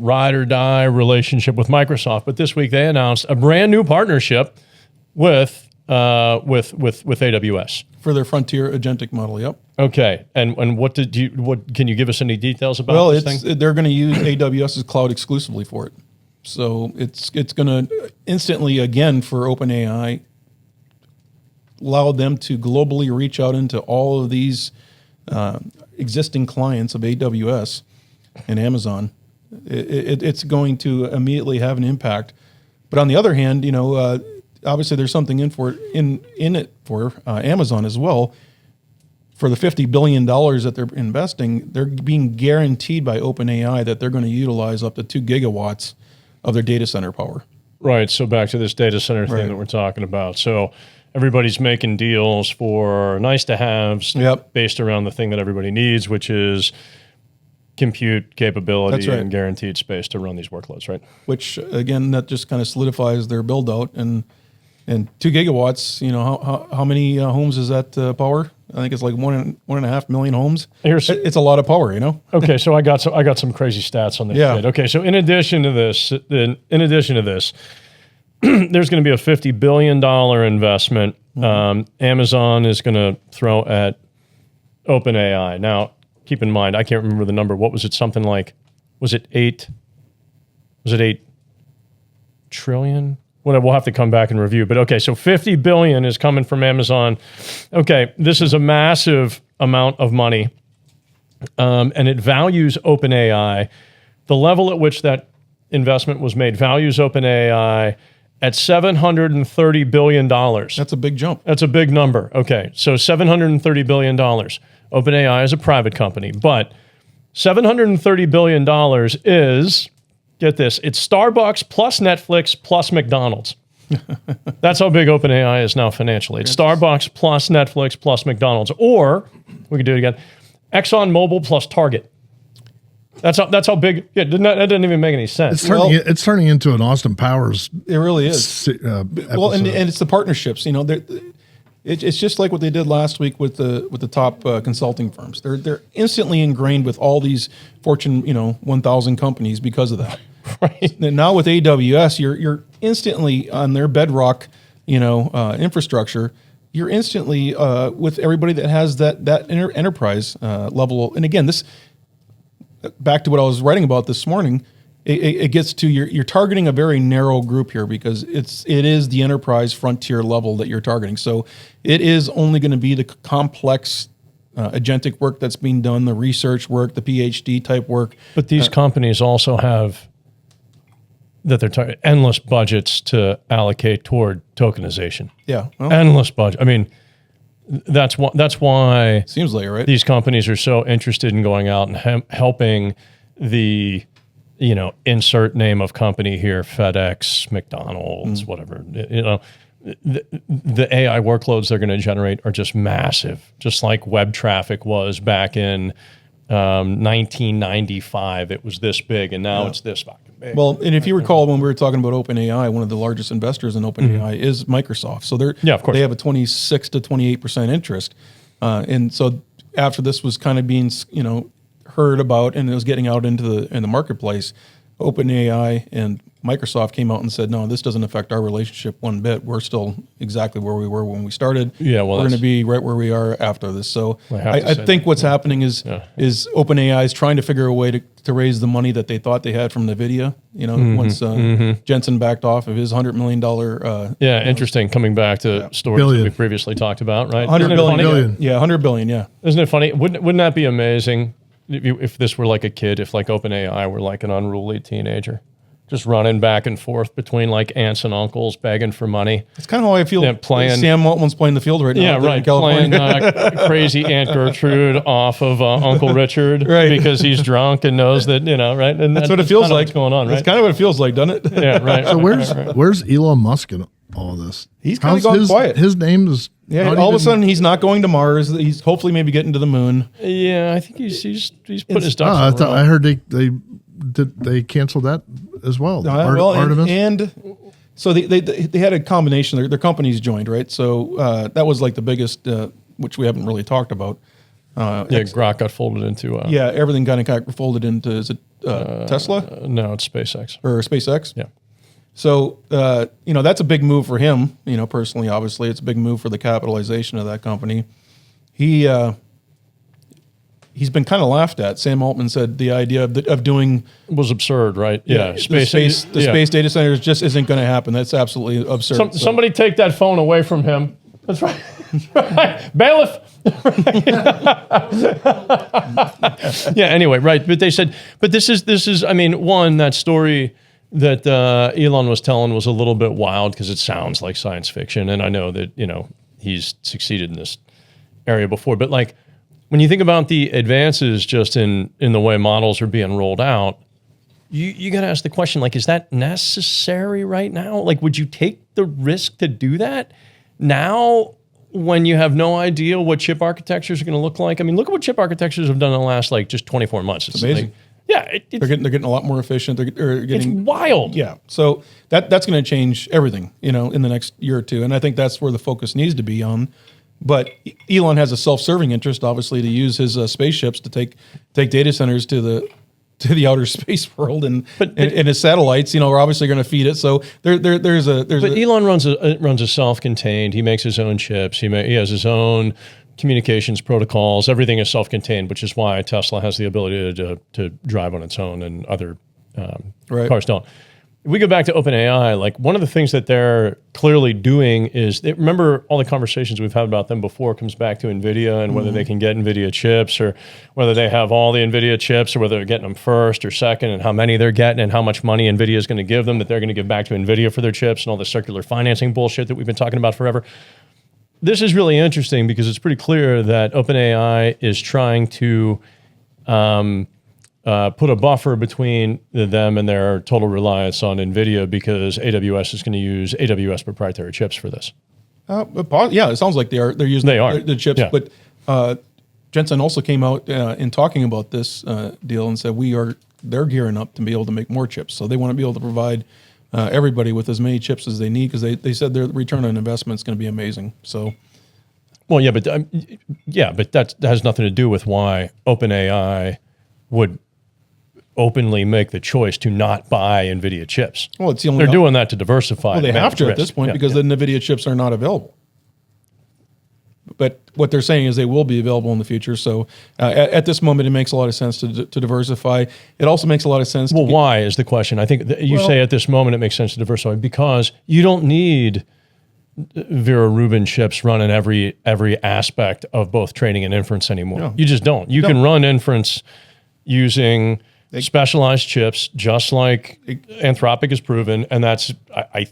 ride or die relationship with Microsoft, but this week they announced a brand new partnership with AWS for their frontier agentic model. Yep. Okay, and what can you give us any details about this thing? They're going to use AWS's cloud exclusively for it. So it's going to instantly, again, for OpenAI, allow them to globally reach out into all of these existing clients of AWS and Amazon. It's going to immediately have an impact. But on the other hand, obviously there's something in it for Amazon as well. For the $50 billion that they're investing, they're being guaranteed by OpenAI that they're going to utilize up to 2 gigawatts of their data center power. Right. So back to this data center thing that we're talking about. So everybody's making deals for nice to haves based around the thing that everybody needs, which is compute capability and guaranteed space to run these workloads, right? Which, again, that just kind of solidifies their build out. And 2 gigawatts, how many homes is that power? I think it's like 1.5 million homes. It's a lot of power, Okay, so I got some crazy stats on this shit. Okay, so in addition to this, there's going to be a $50 billion investment. Amazon is going to throw at OpenAI. Now, keep in mind, I can't remember the number. What was it? Something like, was it 8 trillion? We'll have to come back and review. But okay, so 50 billion is coming from Amazon. Okay, this is a massive amount of money, and it values OpenAI. The level at which that investment was made values OpenAI at $730 billion. That's a big jump. That's a big number. Okay, so $730 billion. OpenAI is a private company, but $730 billion is... Get this, it's Starbucks plus Netflix plus McDonald's. That's how big OpenAI is now financially. It's Starbucks plus Netflix plus McDonald's. Or, we could do it again, ExxonMobil plus Target. That's how big, that didn't even make any sense. It's turning into an Austin Powers. It really is. And it's the partnerships. it's just like what they did last week with the top consulting firms. They're instantly ingrained with all these Fortune 1,000 companies because of that. Right. And now with AWS, you're instantly on their bedrock, infrastructure. You're instantly with everybody that has that enterprise level. And again, this back to what I was writing about this morning. It gets to you're targeting a very narrow group here because it is the enterprise frontier level that you're targeting. So it is only going to be the complex agentic work that's being done, the research work, the PhD type work. But these companies also have endless budgets to allocate toward tokenization. Yeah, well, Endless budget. I mean, that's why seems like it, right? these companies are so interested in going out and helping the insert name of company here, FedEx, McDonald's, whatever. The AI workloads they're going to generate are just massive, just like web traffic was back in 1995. It was this big, and now it's this fucking big. Well, and if you recall when we were talking about OpenAI, one of the largest investors in OpenAI is Microsoft. So of course. they have a 26 to 28% interest. And so after this was kind of being, heard about and it was getting out into the marketplace, OpenAI and Microsoft came out and said, no, this doesn't affect our relationship one bit. We're still exactly where we were when we started. Yeah, well, we're going to be right where we are after this. So I think that. what's happening is OpenAI is trying to figure a way to raise the money that they thought they had from NVIDIA. Once Jensen backed off of his $100 million. Interesting. Coming back to stories Billion. that we previously talked about, right? $100 billion. Billion. Yeah, $100 billion. Yeah. Isn't it funny? Wouldn't that be amazing if this were like a kid, if like OpenAI were like an unruly teenager, just running back and forth between like aunts and uncles, begging for money. It's kind of how I feel. Playing Sam Altman's playing the field right now. Yeah, right. In California. Playing crazy Aunt Gertrude off of Uncle Richard, Right. Because he's drunk and knows that right. And That's what it feels like. What's going on, right? That's kind of what it feels like, doesn't it? Yeah, right. So right. where's Elon Musk in all this? He's kinda How's gone quiet. His name is All of a sudden he's not going to Mars. He's hopefully maybe getting to the moon. Yeah, I think he's putting his ducks in a row. I heard they canceled that as well. Artemis. And so they had a combination. Their companies joined, right? So that was like the biggest, which we haven't really talked about. Grok got folded into. Everything kind of folded into is it Tesla? No, it's SpaceX. Or SpaceX? Yeah. So that's a big move for him. Personally, obviously, it's a big move for the capitalization of that company. He's been kind of laughed at. Sam Altman said the idea of doing was absurd, right? Yeah, space data centers just isn't going to happen. That's absolutely absurd. Somebody take that phone away from him. That's right. Bailiff. Yeah. Anyway, right. But they said, but this is. I mean, one, that story that Elon was telling was a little bit wild because it sounds like science fiction, and I know that he's succeeded in this area before, but like. When you think about the advances just in the way models are being rolled out, you got to ask the question, like, is that necessary right now? Like, would you take the risk to do that now when you have no idea what chip architectures are going to look like? I mean, look at what chip architectures have done in the last, like, just 24 months. It's amazing. They're getting a lot more efficient. They're getting it's wild. Yeah. So that's going to change everything, in the next year or two. And I think that's where the focus needs to be on. But Elon has a self-serving interest, obviously, to use his spaceships to take data centers to the outer space world, and his satellites, are obviously going to feed it. So there's Elon runs a self-contained. He makes his own chips. He has his own communications protocols. Everything is self-contained, which is why Tesla has the ability to drive on its own, and other cars don't. If we go back to OpenAI, like one of the things that they're clearly doing is, remember all the conversations we've had about them before comes back to NVIDIA and whether they can get NVIDIA chips, or whether they have all the NVIDIA chips, or whether they're getting them first or second, and how many they're getting and how much money NVIDIA is going to give them, that they're going to give back to NVIDIA for their chips, and all the circular financing bullshit that we've been talking about forever. This is really interesting because it's pretty clear that OpenAI is trying to put a buffer between them and their total reliance on NVIDIA, because AWS is going to use AWS proprietary chips for this. It sounds like they're using the chips. Yeah. But Jensen also came out in talking about this deal and said they're gearing up to be able to make more chips. So they want to be able to provide everybody with as many chips as they need, because they said their return on investment is going to be amazing. So Well, but that has nothing to do with why OpenAI would openly make the choice to not buy NVIDIA chips. Well, it's the only they're doing that to diversify. Well, they have to risk. at this point because the NVIDIA chips are not available. But what they're saying is they will be available in the future. So at this moment, it makes a lot of sense to diversify. It also makes a lot of sense. Well, why is the question? I think you say at this moment it makes sense to diversify because you don't need Vera Rubin chips running every aspect of both training and inference anymore. No. You just don't. You can run inference using specialized chips, just like Anthropic has proven, and that's I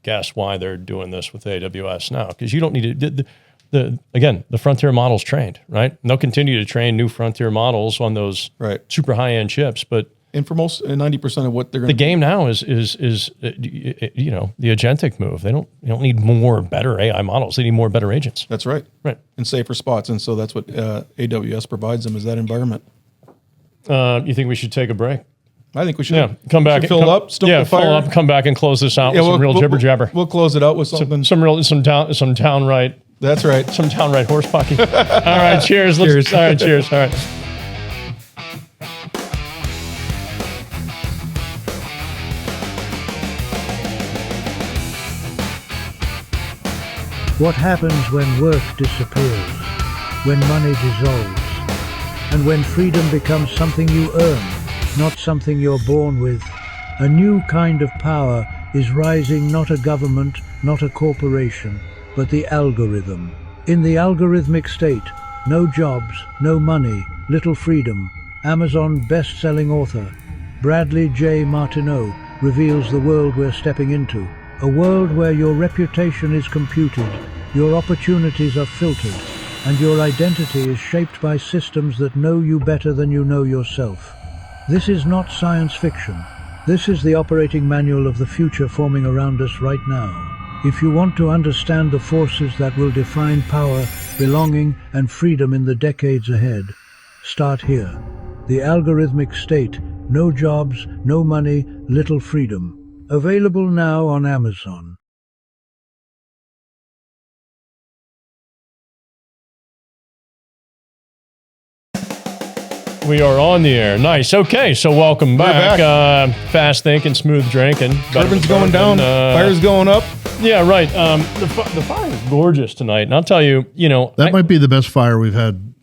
guess why they're doing this with AWS now, because you don't need to. The frontier model's trained, right? And they'll continue to train new frontier models on those super high end chips, but. And for most 90% of what they're going to the game now is you know, the agentic move. They don't need more better AI models. They need more better agents. That's right. Right. And safer spots. And so that's what AWS provides them, is that environment. You think we should take a break? I think we should. Yeah, come back. Fill up, stoke the fire. Fill up, come back and close this out with some real jibber jabber. We'll close it out with something. Some downright. That's right. Some downright horse pucky. All right, cheers. Cheers. All right, cheers. All right. What happens when work disappears, when money dissolves, and when freedom becomes something you earn, not something you're born with? A new kind of power is rising, not a government, not a corporation, but the algorithm. In the algorithmic state, no jobs, no money, little freedom. Amazon best-selling author Bradley J. Martineau reveals the world we're stepping into. A world where your reputation is computed, your opportunities are filtered, and your identity is shaped by systems that know you better than you know yourself. This is not science fiction. This is the operating manual of the future forming around us right now. If you want to understand the forces that will define power, belonging, and freedom in the decades ahead, start here. The algorithmic state, no jobs, no money, little freedom. Available now on Amazon. We are on the air. Nice. Okay, so welcome back. Fast thinking, smooth drinking. Bourbon's going down. Fire's going up. Yeah, right. The fire is gorgeous tonight, and I'll tell you, that might be the best fire we've had.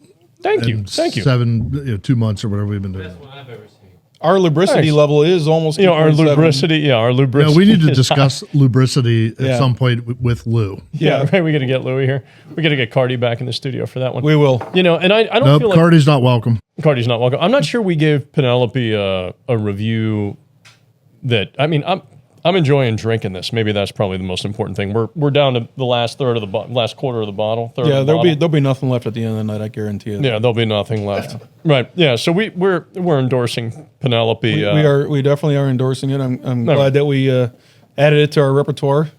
Thank you. 2 months or whatever we've been doing. Best one I've ever seen. Our lubricity level is almost our lubricity. Yeah, our lubricity. Yeah, we need to discuss lubricity at some point with Lou. Yeah, right. We got to get Louie here. We got to get Cardi back in the studio for that one. We will. And I don't feel like Cardi's not welcome. Cardi's not welcome. I'm not sure we gave Penelope a review that. I mean, I'm enjoying drinking this. Maybe that's probably the most important thing. We're down to the last third of the last quarter of the bottle. There'll be nothing left at the end of the night. I guarantee you. Yeah, there'll be nothing left. Right. Yeah. So we're endorsing Penelope. We definitely are endorsing it. I'm glad that we added it to our repertoire.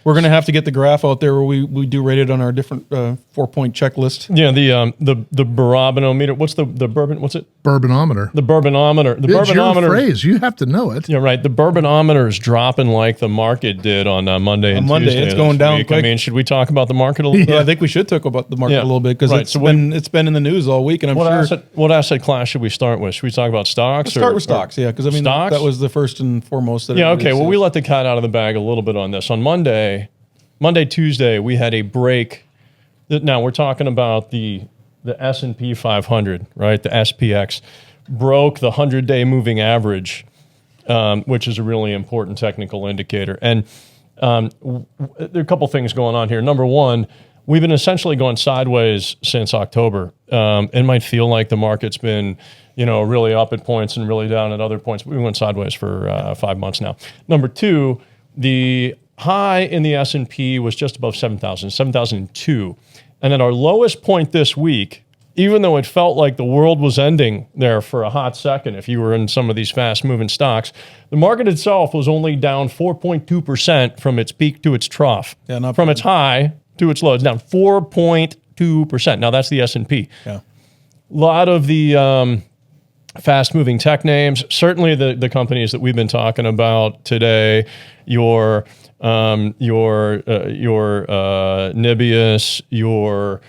We're going to have to get the graph out there where we do rate it on our different 4-point checklist. Yeah, the barometer. What's the bourbon? What's it? Bourbonometer. The bourbonometer. The it's bourbonometer. Your phrase. You have to know it. Yeah, right. The bourbonometer is dropping like the market did on Monday and Tuesday. It's going down quick. I mean, should we talk about the market a little bit? Yeah, I think we should talk about the market a little bit because it's been in the news all week, and I'm sure. What asset class should we start with? Should we talk about stocks? Let's start with stocks, yeah, because I mean that was the first and foremost. Okay. Well, we let the cat out of the bag a little bit on this on Monday, Tuesday, we had a break. Now we're talking about the S&P 500, right? The SPX broke the 100-day moving average, which is a really important technical indicator. And there are a couple things going on here. Number one, we've been essentially going sideways since October. It might feel like the market's been, really up at points and really down at other points. But we went sideways for 5 months now. Number two, the high in the S&P was just above 7,002. And at our lowest point this week, even though it felt like the world was ending there for a hot second, if you were in some of these fast-moving stocks, the market itself was only down 4.2% from its peak to its trough. Yeah, from its high to its low, it's down 4.2%. Now, that's the S&P. Yeah. A lot of the fast-moving tech names, certainly the companies that we've been talking about today, your your Nibius, your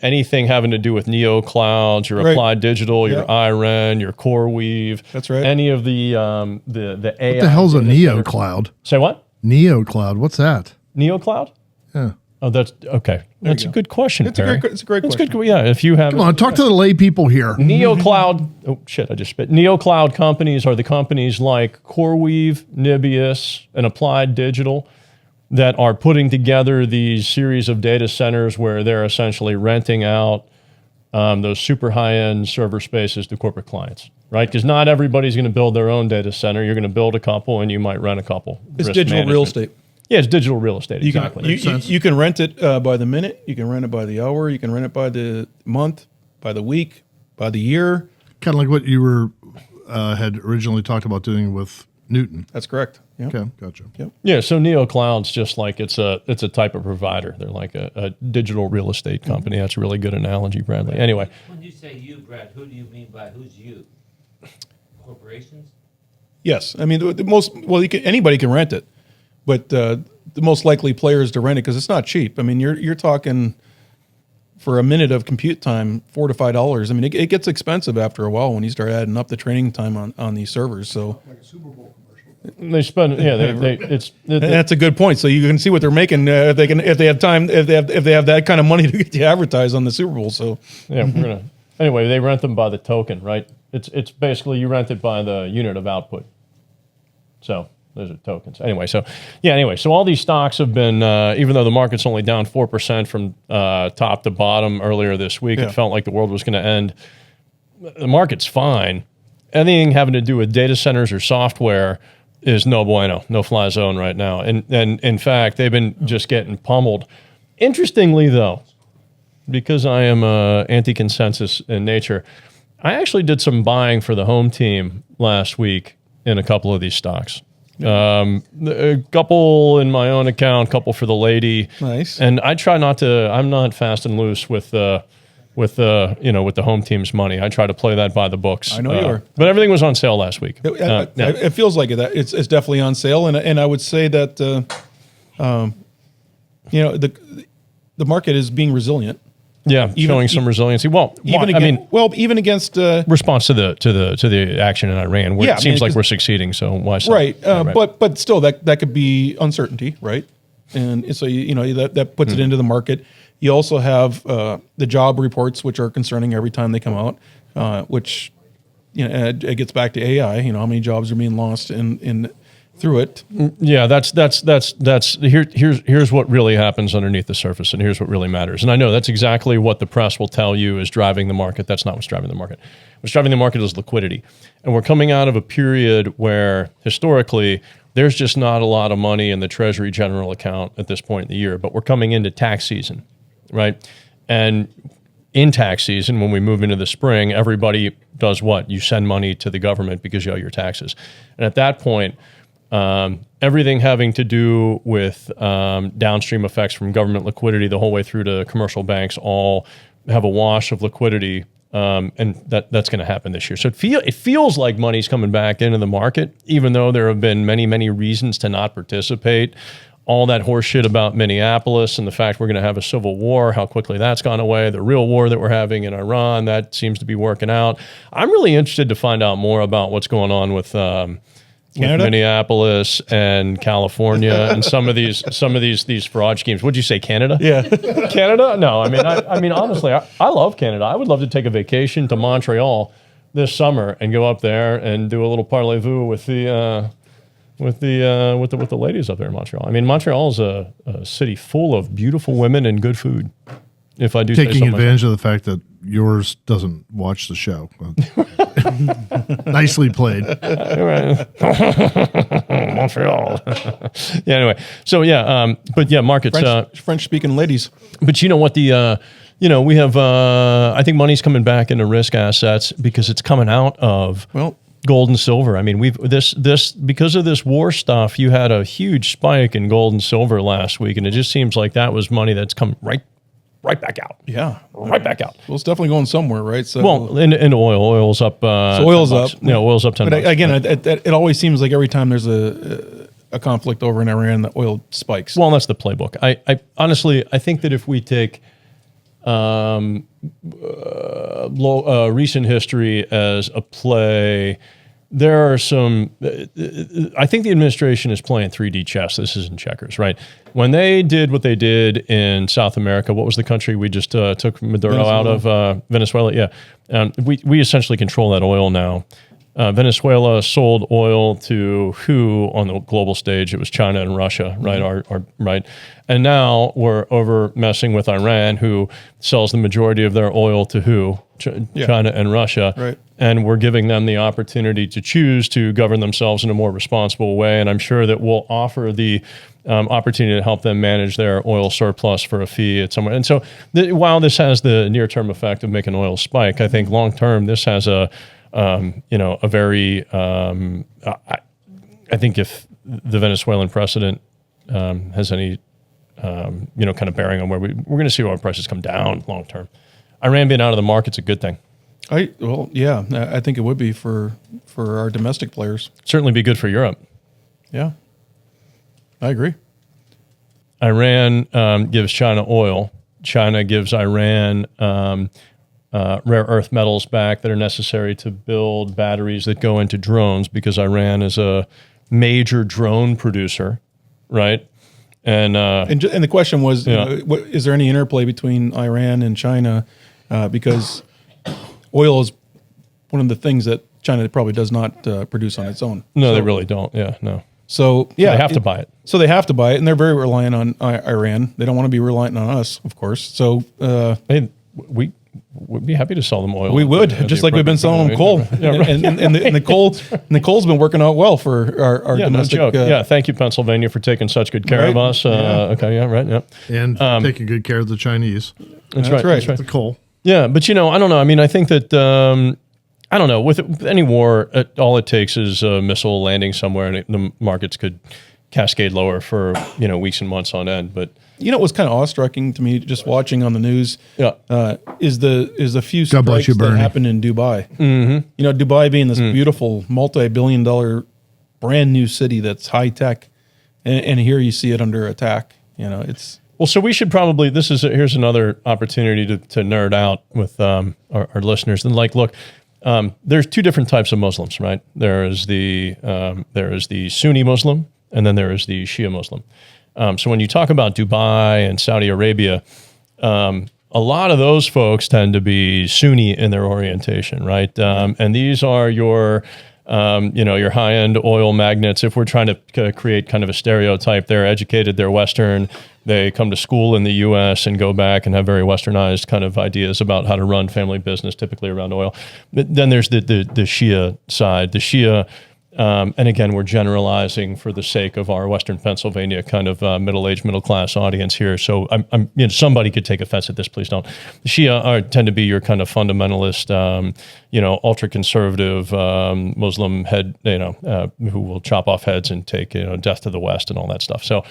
anything having to do with Neo Clouds, your Right. Applied Digital, your Yeah. iRen, your CoreWeave. That's right. Any of the AI. What the hell's a data Neo center- Cloud? Say what? Neo Cloud. What's that? Neo Cloud? Yeah. Oh, that's okay. That's a good question. It's a Perry. great That's question. good. Yeah, if you have Come on, talk to the lay people here. Neo Cloud. Oh shit! I just spit. Neo Cloud companies are the companies like CoreWeave, Nibius, and Applied Digital that are putting together these series of data centers where they're essentially renting out those super high-end server spaces to corporate clients, right? Because not everybody's going to build their own data center. You're going to build a couple, and you might rent a couple. It's Risk digital real management. estate. Yeah, it's digital real estate. You can, Exactly. you can rent it by the minute. You can rent it by the hour. You can rent it by the month, by the week, by the year. Kind of like what you were had originally talked about doing with Newton. That's correct. Yeah. Okay, gotcha. Yep. Yeah, so Neo Cloud's just like it's a type of provider. They're like a digital real estate company. That's a really good analogy, Bradley. Anyway, When you say you, Brad, who do you mean by who's you? Corporations? Yes. I mean, the most well, anybody can rent it, but the most likely players to rent it because it's not cheap. I mean, you're talking for a minute of compute time, $4 to $5. I mean, it gets expensive after a while when you start adding up the training time on these servers. So Like a Super Bowl commercial. they spend that's a good point. So you can see what they're making if they have time if they have that kind of money to get to advertise on the Super Bowl. So yeah, we're gonna anyway. They rent them by the token, right? It's basically you rent it by the unit of output. So those are tokens. Anyway, so all these stocks have been even though the market's only down 4% from top to bottom earlier this week, Yeah. it felt like the world was going to end. The market's fine. Anything having to do with data centers or software is no bueno, no fly zone right now. And in fact, they've been just getting pummeled. Interestingly, though, because I am anti-consensus in nature, I actually did some buying for the home team last week in a couple of these stocks. A couple in my own account, a couple for the lady. Nice. And I try not to. I'm not fast and loose with the home team's money. I try to play that by the books. I know you are. But everything was on sale last week. It feels like it. It's definitely on sale, and I would say that the market is being resilient. Yeah, showing some resiliency. Well, Even against response to the action in Iran, where Yeah, it I seems mean, like 'cause- we're succeeding. So why? So? right, Right. but still that could be uncertainty, right? And so that puts it into the market. You also have the job reports, which are concerning every time they come out, which it gets back to AI. How many jobs are being lost in through it. Yeah, that's here's what really happens underneath the surface, and here's what really matters. And I know that's exactly what the press will tell you is driving the market. That's not what's driving the market. What's driving the market is liquidity. And we're coming out of a period where historically there's just not a lot of money in the Treasury General account at this point in the year, but we're coming into tax season, right? And in tax season, when we move into the spring, everybody does what? You send money to the government because you owe your taxes. And at that point, everything having to do with downstream effects from government liquidity the whole way through to commercial banks all have a wash of liquidity, and that's going to happen this year. So it feels like money's coming back into the market, even though there have been many, many reasons to not participate. All that horse shit about Minneapolis and the fact we're going to have a civil war, how quickly that's gone away, the real war that we're having in Iran, that seems to be working out. I'm really interested to find out more about what's going on with Minneapolis and California and some of these fraud schemes. What'd you say, Canada? Yeah. Canada? No, I mean honestly, I love Canada. I would love to take a vacation to Montreal this summer and go up there and do a little parlez-vous with the ladies up there in Montreal. I mean, Montreal is a city full of beautiful women and good food. If I do say so taking myself. advantage of the fact that yours doesn't watch the show. Nicely played. Montreal. Yeah. Anyway, so yeah, but yeah, markets. French-speaking ladies. But you know what we have. I think money's coming back into risk assets because it's coming out of gold and silver. I mean, this because of this war stuff. You had a huge spike in gold and silver last week, and it just seems like that was money that's come right back out. Yeah, right back out. Well, it's definitely going somewhere, right? So, well, into oil. Oil's up. So oil's up. Yeah, oil's up $10. But again, it always seems like every time there's a conflict over in Iran, the oil spikes. Well, that's the playbook. I honestly, I think that if we take recent history as a play, there are some. I think the administration is playing 3D chess. This isn't checkers, right? When they did what they did in South America, what was the country we just took Maduro out of? Venezuela. Yeah, we essentially control that oil now. Venezuela sold oil to who on the global stage? It was China and Russia, right? Our right. And now we're over messing with Iran, who sells the majority of their oil to who? China and Russia. Right. And we're giving them the opportunity to choose to govern themselves in a more responsible way. And I'm sure that we'll offer the opportunity to help them manage their oil surplus for a fee at somewhere. And so while this has the near-term effect of making oil spike, I think long-term this has a very, I think if the Venezuelan precedent has any, kind of bearing on where we're going to see oil prices come down long term. Iran being out of the market's a good thing. I think it would be for our domestic players. Certainly be good for Europe. Yeah, I agree. Iran gives China oil. China gives Iran rare earth metals back that are necessary to build batteries that go into drones, because Iran is a major drone producer, right? And the question was, is there any interplay between Iran and China? Because oil is one of the things that China probably does not produce on its own. No, they really don't. Yeah, no. So they have to buy it. So they have to buy it, and they're very reliant on Iran. They don't want to be reliant on us, of course. So we'd be happy to sell them oil. We would, just like we've been selling them coal. Yeah, right. and the coal's been working out well for our domestic. No joke. Thank you, Pennsylvania, for taking such good care of us. Okay, yeah, right, yeah. And taking good care of the Chinese. That's right. That's right. The coal. Yeah, but I don't know. I mean, I think that I don't know. With any war, all it takes is a missile landing somewhere, and the markets could cascade lower for weeks and months on end. But it was kind of awe-striking to me just watching on the news. Yeah, is the few strikes that happened in Dubai. Mm-hmm. Dubai being this beautiful multi-billion-dollar brand new city that's high tech, and here you see it under attack. It's. Well, so we should probably. Here's another opportunity to nerd out with our listeners. And look, there's two different types of Muslims, right? There is the Sunni Muslim, and then there is the Shia Muslim. So when you talk about Dubai and Saudi Arabia, a lot of those folks tend to be Sunni in their orientation, right? And these are your high-end oil magnates. If we're trying to create kind of a stereotype, they're educated, they're Western, they come to school in the U.S. and go back and have very Westernized kind of ideas about how to run family business, typically around oil. But then there's the Shia side. The Shia, and again, we're generalizing for the sake of our Western Pennsylvania kind of middle-aged, middle-class audience here. So somebody could take offense at this. Please don't. The Shia tend to be your kind of fundamentalist, ultra-conservative Muslim head, who will chop off heads and take death to the West and all that stuff. So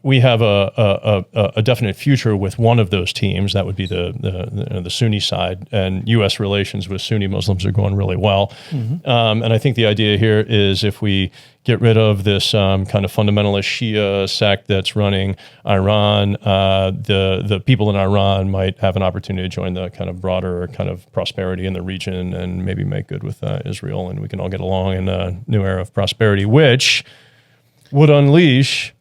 we have a definite future with one of those teams. That would be the Sunni side, and U.S. relations with Sunni Muslims are going really well. Mm-hmm. And I think the idea here is if we get rid of this kind of fundamentalist Shia sect that's running Iran, the people in Iran might have an opportunity to join the kind of broader kind of prosperity in the region and maybe make good with Israel, and we can all get along in a new era of prosperity, which would unleash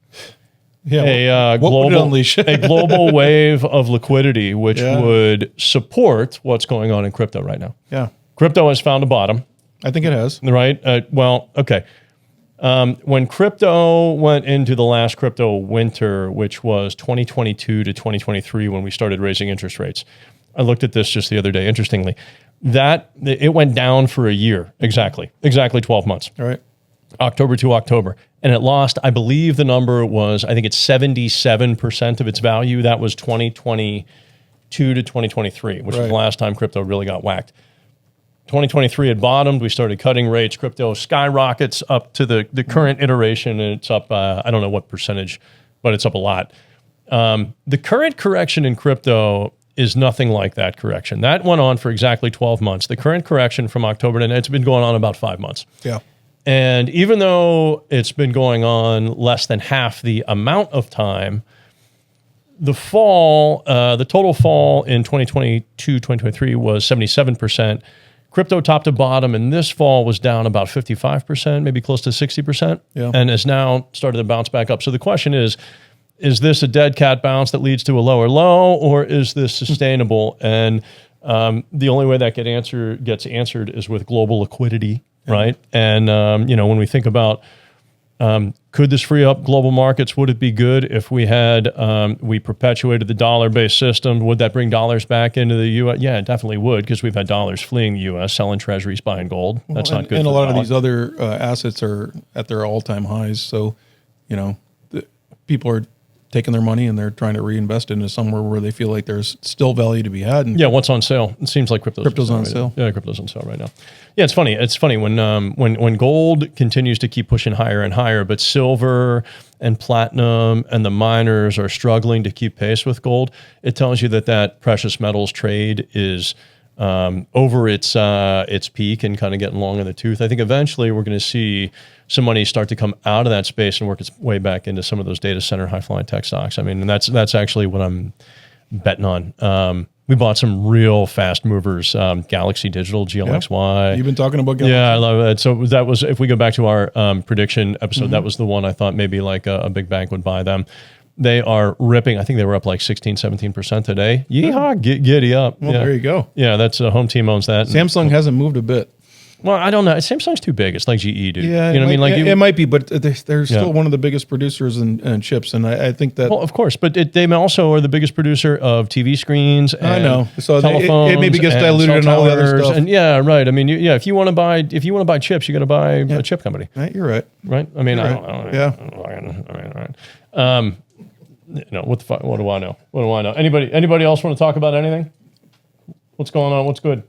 a global wave of liquidity, which would support what's going on in crypto right now. Yeah. Crypto has found a bottom. I think it has. Right? Okay. When crypto went into the last crypto winter, which was 2022 to 2023, when we started raising interest rates, I looked at this just the other day, interestingly, that it went down for a year, exactly 12 months. All right. October to October. And it lost, I believe the number was, I think it's 77% of its value. That was 2022 to 2023, which was the last time crypto really got whacked. 2023 had bottomed. We started cutting rates. Crypto skyrockets up to the current iteration, and it's up, I don't know what percentage, but it's up a lot. The current correction in crypto is nothing like that correction. That went on for exactly 12 months. The current correction from October to now, it's been going on about 5 months. Yeah. And even though it's been going on less than half the amount of time, the total fall in 2022, 2023 was 77%. Crypto top to bottom, and this fall was down about 55%, maybe close to 60%, and has now started to bounce back up. So the question is this a dead cat bounce that leads to a lower low, or is this sustainable? And the only way that gets answered is with global liquidity, right? And when we think about could this free up global markets? Would it be good if we had we perpetuated the dollar-based system? Would that bring dollars back into the U.S.? Yeah, it definitely would, because we've had dollars fleeing the U.S., selling treasuries, buying gold. That's not good. And a lot of these other assets are at their all-time highs. So, people are taking their money and they're trying to reinvest into somewhere where they feel like there's still value to be had. And what's on sale? It seems like crypto's on sale. Yeah, crypto's on sale right now. Yeah, it's funny. It's funny when gold continues to keep pushing higher and higher, but silver and platinum and the miners are struggling to keep pace with gold. It tells you that precious metals trade is over its peak and kind of getting long in the tooth. I think eventually we're going to see some money start to come out of that space and work its way back into some of those data center high-flying tech stocks. I mean, and that's actually what I'm betting on. We bought some real fast movers, Galaxy Digital, GLXY. You've been talking about Galaxy. Yeah, I love it. So that was, if we go back to our prediction episode, that was the one I thought maybe like a big bank would buy them. They are ripping. I think they were up like 16, 17% today. Yeehaw, giddy up. Well, there you go. Yeah, that's a home team owns that. Samsung hasn't moved a bit. Well, I don't know. Samsung's too big. It's like GE, dude. Yeah, you know what I mean? Like it might be, but they're still one of the biggest producers in chips, and I think that. Well, of course, but they also are the biggest producer of TV screens. And I know. So telephones, it maybe gets diluted in all the other stuff. And right. I mean, if you want to buy chips, you got to buy a chip company. Right, you're right. Right. I mean, I don't know. Yeah. What the fuck? What do I know? What do I know? Anybody else want to talk about anything? What's going on? What's good?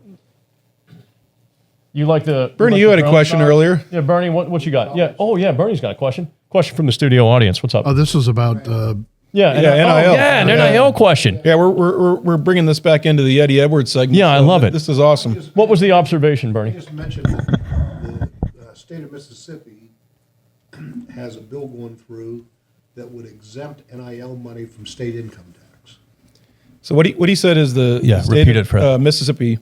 You like the Bernie? You had a question earlier. Yeah, Bernie, what you got? Yeah. Oh, yeah. Bernie's got a question. Question from the studio audience. What's up? Oh, this was about. NIL. NIL question. Yeah, we're bringing this back into the Eddie Edwards segment. Yeah, I love it. This is awesome. What was the observation, Bernie? You just mentioned the state of Mississippi has a bill going through that would exempt NIL money from state income tax. So what he said is the state repeat it, Fred. Mississippi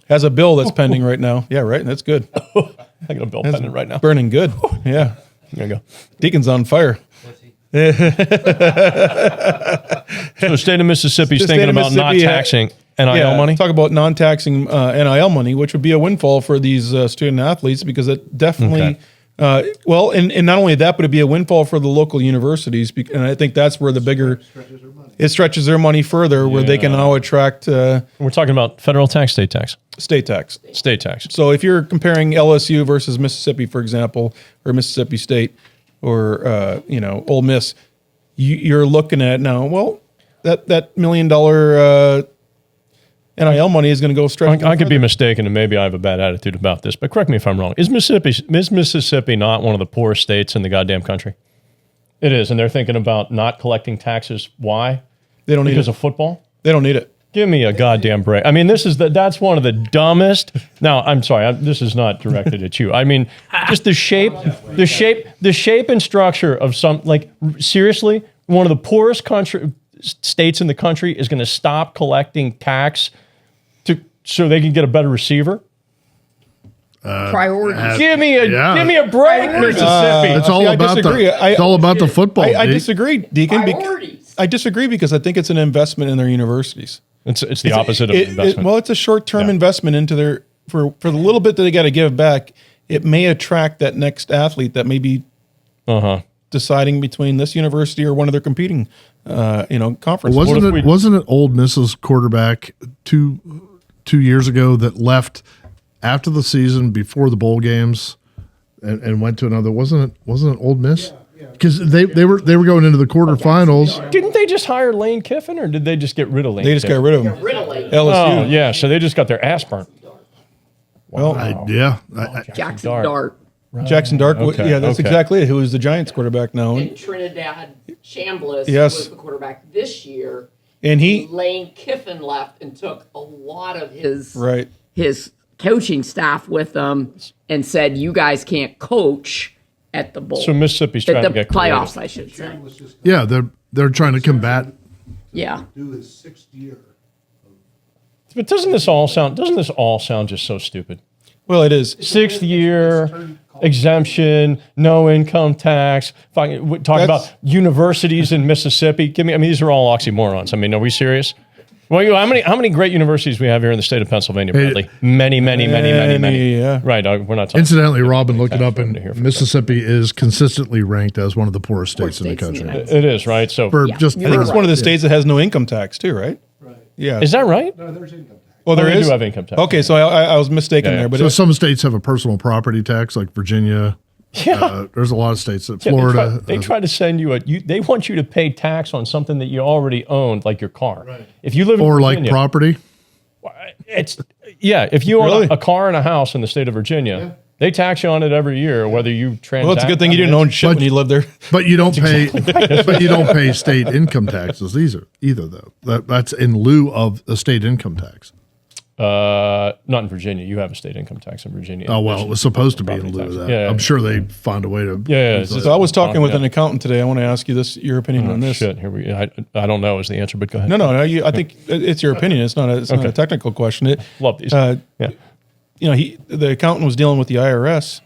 has a bill that's pending right now. Yeah, right. That's good. I got a bill pending right now. Burning good. Yeah. There you go. Deacon's on fire. So the state of Mississippi's thinking about not taxing NIL money? Talk about non-taxing NIL money, which would be a windfall for these student athletes, because it definitely, and not only that, but it'd be a windfall for the local universities. And I think that's where the bigger, it stretches their money further, where they can now attract. We're talking about federal tax, state tax? State tax. State tax. So if you're comparing LSU versus Mississippi, for example, or Mississippi State, or Ole Miss, you're looking at now. Well, that $1 million NIL money is going to go straight. I could be mistaken, and maybe I have a bad attitude about this, but correct me if I'm wrong. Is Mississippi not one of the poorest states in the goddamn country? It is, and they're thinking about not collecting taxes. Why? They don't need it because of football. They don't need it. Give me a goddamn break. I mean, that's one of the dumbest. Now, I'm sorry, this is not directed at you. I mean, just the shape and structure of some, like, seriously, one of the poorest states in the country is going to stop collecting tax so they can get a better receiver. Priorities. Give me a break, Mississippi. It's all about the football. I disagree, Deacon. Priorities. I disagree because I think it's an investment in their universities. It's the opposite of an investment. It's a short-term investment into their for the little bit that they got to give back. It may attract that next athlete that may be deciding between this university or one of their competing conferences. Wasn't it Ole Miss's quarterback two years ago that left after the season, before the bowl games, and went to another? Wasn't it Ole Miss? Because they were going into the quarterfinals. Didn't they just hire Lane Kiffin, or did they just get rid of Lane? They just got rid of him. LSU. Oh yeah, so they just got their ass burnt. Well, Jackson Dart. Right. Jackson Dart. Okay, yeah, that's exactly it. Who is the Giants quarterback now? And Trinidad Chambliss was the quarterback this year. And Lane Kiffin left and took a lot of his coaching staff with them and said, you guys can't coach at the bowl. So Mississippi's At trying the to get playoffs, creative. I should say. Yeah, they're trying to combat. Yeah. Do his 6th year. But doesn't this all sound just so stupid? Well, it is. 6th year exemption, no income tax. Talk about universities in Mississippi. These are all oxymorons. I mean, are we serious? Well, how many great universities we have here in the state of Pennsylvania, Bradley? Many. Yeah. Right. We're not talking. Incidentally, Robin, look it up, and here for Mississippi is consistently ranked as one of the poorest states in the States in the country. United It is, right? So For Yeah, just you're I think for- it's one of the states that has no income tax too, right? Right. Yeah. is that right? No, there's income tax. Well, there Oh, they is. do have income tax. Okay, so I was mistaken Yeah. there, but So some states have a personal property tax, like Virginia. Yeah. There's a lot of states that Yeah, Florida. They try to send you they want you to pay tax on something that you already owned, like your car. Right. If you live in or like Virginia, property. if you own Really? a car and a house in the state of Virginia, they tax you on it every year, whether you transact. well, it's a good thing you didn't own shit when you lived there. But you don't pay. But you don't pay state income taxes either though. That's in lieu of a state income tax. Not in Virginia. You have a state income tax in Virginia. Oh well, it was supposed to be in Property lieu of tax. that. Yeah, yeah. I'm sure they found a way to. Yeah. So I was talking with Yeah. an accountant today. I want to ask you your opinion on this. Shit. Here we. I don't know is the answer, but go ahead. No. I think it's your opinion. It's not a technical question. Love these. Uh, yeah. The accountant was dealing with the IRS,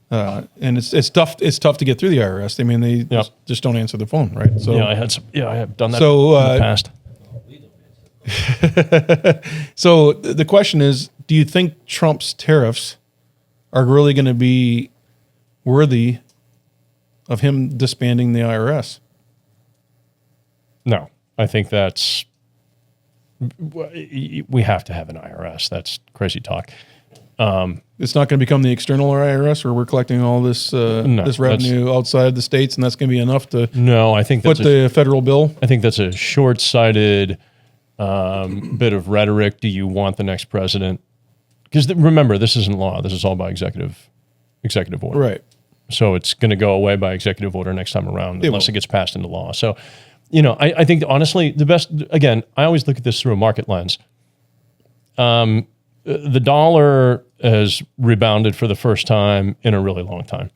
and it's tough. It's tough to get through the IRS. I mean, they just don't answer the phone, right? So I had some. Yeah, I have done that So, in the past. So the question is, do you think Trump's tariffs are really going to be worthy of him disbanding the IRS? No, I think that's. We have to have an IRS. That's crazy talk. It's not going to become the external IRS, where we're collecting all this this revenue outside the states, and that's going to be enough to No, I think put that's the federal bill. I think that's a short-sighted bit of rhetoric. Do you want the next president? Because remember, this isn't law. This is all by executive order. Right. So it's going to go away by executive order next time around, unless will. it gets passed into law. So, I think honestly, the best. Again, I always look at this through a market lens. The dollar has rebounded for the first time in a really long time.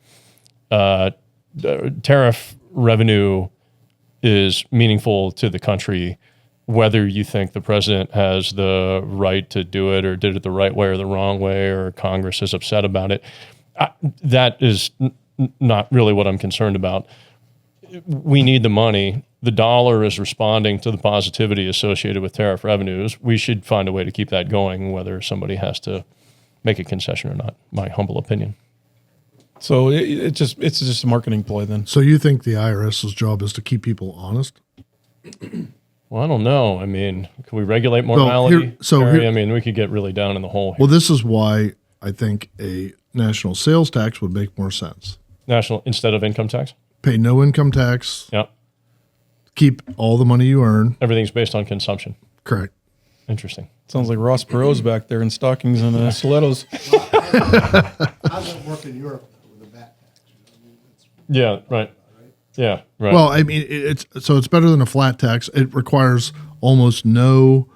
Tariff revenue is meaningful to the country, whether you think the president has the right to do it or did it the right way or the wrong way, or Congress is upset about it. That is not really what I'm concerned about. We need the money. The dollar is responding to the positivity associated with tariff revenues. We should find a way to keep that going, whether somebody has to make a concession or not, my humble opinion. So it's just a marketing ploy then. So you think the IRS's job is to keep people honest? Well, I don't know. I mean, can we regulate Well, morality? here- I mean, we could get really down in the hole here. Well, this is why I think a national sales tax would make more sense. National, instead of income tax? Pay no income tax, Yep. keep all the money you earn. Everything's based on consumption. Correct. Interesting. Sounds like Ross Perot's back there in stockings and stilettos. How does it work in Europe with a VAT tax? Yeah, right. Yeah, right. Well, I mean, it's better than a flat tax. It requires almost no.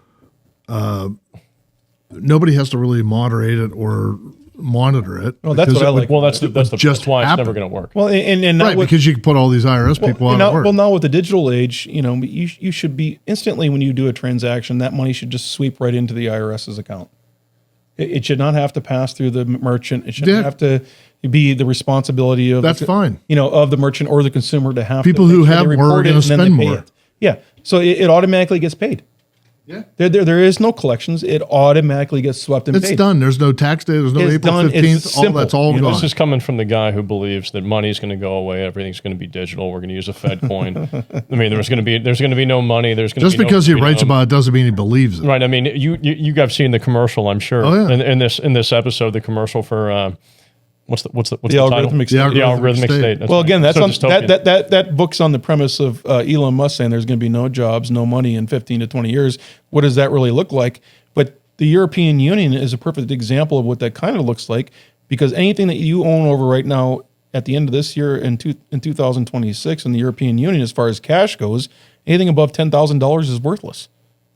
Nobody has to really moderate it or monitor it. Well, that's because what I it would- like. well, that's just why it's happen. never going to work. Well, and now Right, with, because you can put all these IRS people out now, of work. well, now with the digital age, you should be instantly when you do a transaction, that money should just sweep right into the IRS's account. It should not have to pass through the merchant. It shouldn't Yeah. have to be the responsibility of That's fine. of the merchant or the consumer to have People to who make sure have they more are report it gonna and then they spend pay more. it. Yeah, so it automatically gets paid. Yeah. There is no collections. It automatically gets swept and It's paid. done. There's no tax day. There's no It's April done. It's 15th. All simple. that's all gone. This is coming from the guy who believes that money's going to go away. Everything's going to be digital. We're going to use a Fed coin. I mean, there's going to be no money. There's going to Just be because no he writes freedom. about it doesn't mean he believes it. Right. I mean, you guys seen the commercial, I'm sure. Oh, yeah. In this episode, the commercial for what's the title? algorithmic state. The algorithmic state. state. That's Well, right. again, that's So on, dystopian. that book's on the premise of Elon Musk saying there's going to be no jobs, no money in 15 to 20 years. What does that really look like? But the European Union is a perfect example of what that kind of looks like, because anything that you own over right now at the end of this year in 2026 in the European Union, as far as cash goes, anything above $10,000 is worthless.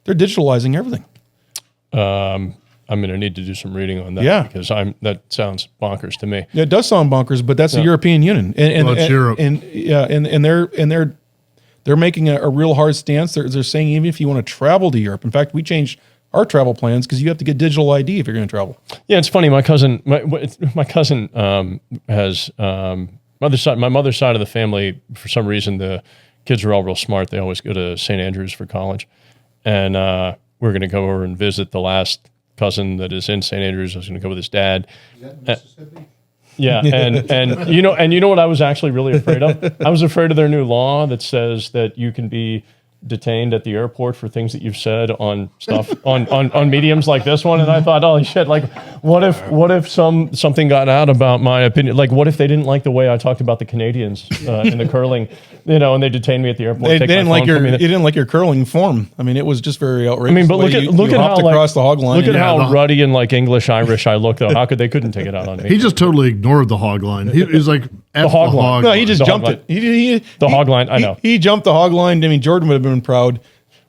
They're digitalizing everything. I'm going to need to do some reading on that. Yeah. Because that sounds bonkers to me. Yeah, it does sound bonkers, but that's the European Union, It's Europe. and they're making a real hard stance. They're saying even if you want to travel to Europe, in fact, we changed our travel plans because you have to get digital ID if you're going to travel. Yeah, it's funny. My cousin has my mother's side of the family. For some reason, the kids are all real smart. They always go to St. Andrews for college, and we're going to go over and visit the last cousin that is in St. Andrews. I was going to go with his dad. Is that in Mississippi? Yeah, and you know what I was actually really afraid of? I was afraid of their new law that says that you can be detained at the airport for things that you've said on stuff on mediums like this one, and I thought, oh shit, like what if something got out about my opinion? Like what if they didn't like the way I talked about the Canadians in the curling, and they detained me at the airport. They didn't like you didn't like your curling form. I mean, it was just very outrageous. I mean, but look at how across the hog line. Look at how ruddy and like English Irish I look though. How could they couldn't take it out on me? He just totally ignored the hog line. He was like, the hog line. No, he just jumped it. The hog line. I know. He jumped the hog line. I mean, Jordan would have been proud.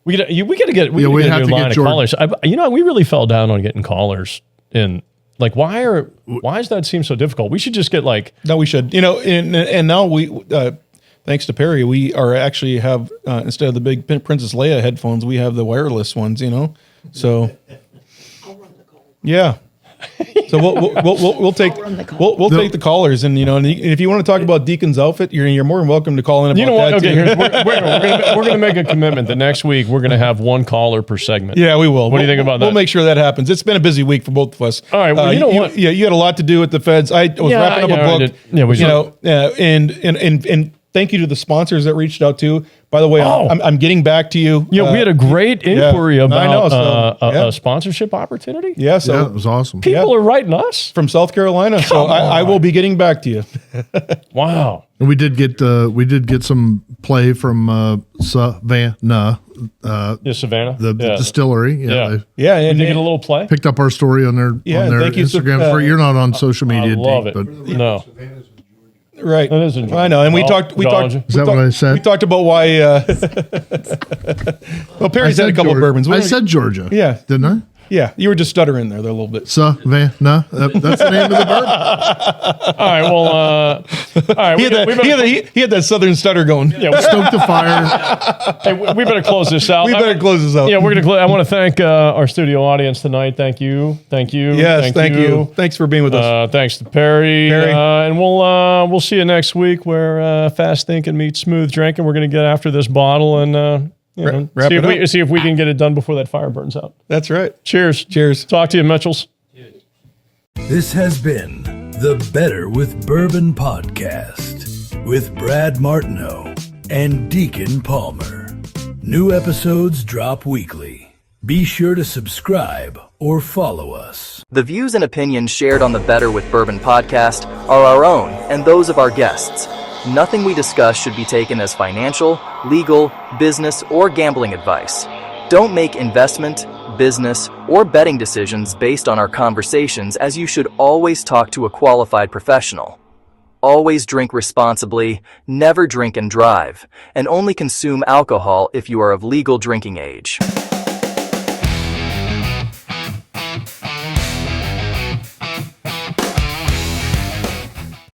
We got to get a new line of callers. We really fell down on getting callers in. Like, why does that seem so difficult? We should just get like. No, we should. And now we, thanks to Perry, we are actually have instead of the big Princess Leia headphones, we have the wireless ones. So. Yeah. So we'll take take the callers, and if you want to talk about Deken's outfit, you're more than welcome to call in. About we're going to make a commitment that next week we're going to have one caller per segment. Yeah, we will. What do you think about that? We'll make sure that happens. It's been a busy week for both of us. All right. Well, you know what? You had a lot to do with the feds. I was wrapping up a book. Yeah, we did. And thank you to the sponsors that reached out too. By the way, I'm getting back to you. Yeah, we had a great inquiry about a sponsorship opportunity. Yeah, so it was awesome. People are writing us from South Carolina, so I will be getting back to you. Wow. And we did get some play from Savannah. Savannah, the distillery. And we did get a little play. Picked up our story on their thank you, Instagram. You're not on social media, I love it. but No. Right, that is I know, and we talked. Is that what I said? We talked about why. Well, Perry's had a couple of bourbons. I said Georgia. Yeah, didn't I? Yeah, you were just stuttering there a little bit. Savannah. That's the name of the bourbon. All right. Well. All right. He had that southern stutter going. Yeah. Stoke the fire. Hey, we better close this out. Yeah, we're gonna close. I want to thank our studio audience tonight. Thank you. Yes, thank you. Thanks for being with us. Thanks to Perry. And we'll see you next week where fast thinking meets smooth drinking. We're gonna get after this bottle and. See if we can get it done before that fire burns out. That's right. Cheers. Talk to you, Mitchells. This has been the Better with Bourbon podcast with Brad Martineau and Deken Palmer. New episodes drop weekly. Be sure to subscribe or follow us. The views and opinions shared on the Better with Bourbon podcast are our own and those of our guests. Nothing we discuss should be taken as financial, legal, business, or gambling advice. Don't make investment, business, or betting decisions based on our conversations, as you should always talk to a qualified professional. Always drink responsibly, never drink and drive, and only consume alcohol if you are of legal drinking age.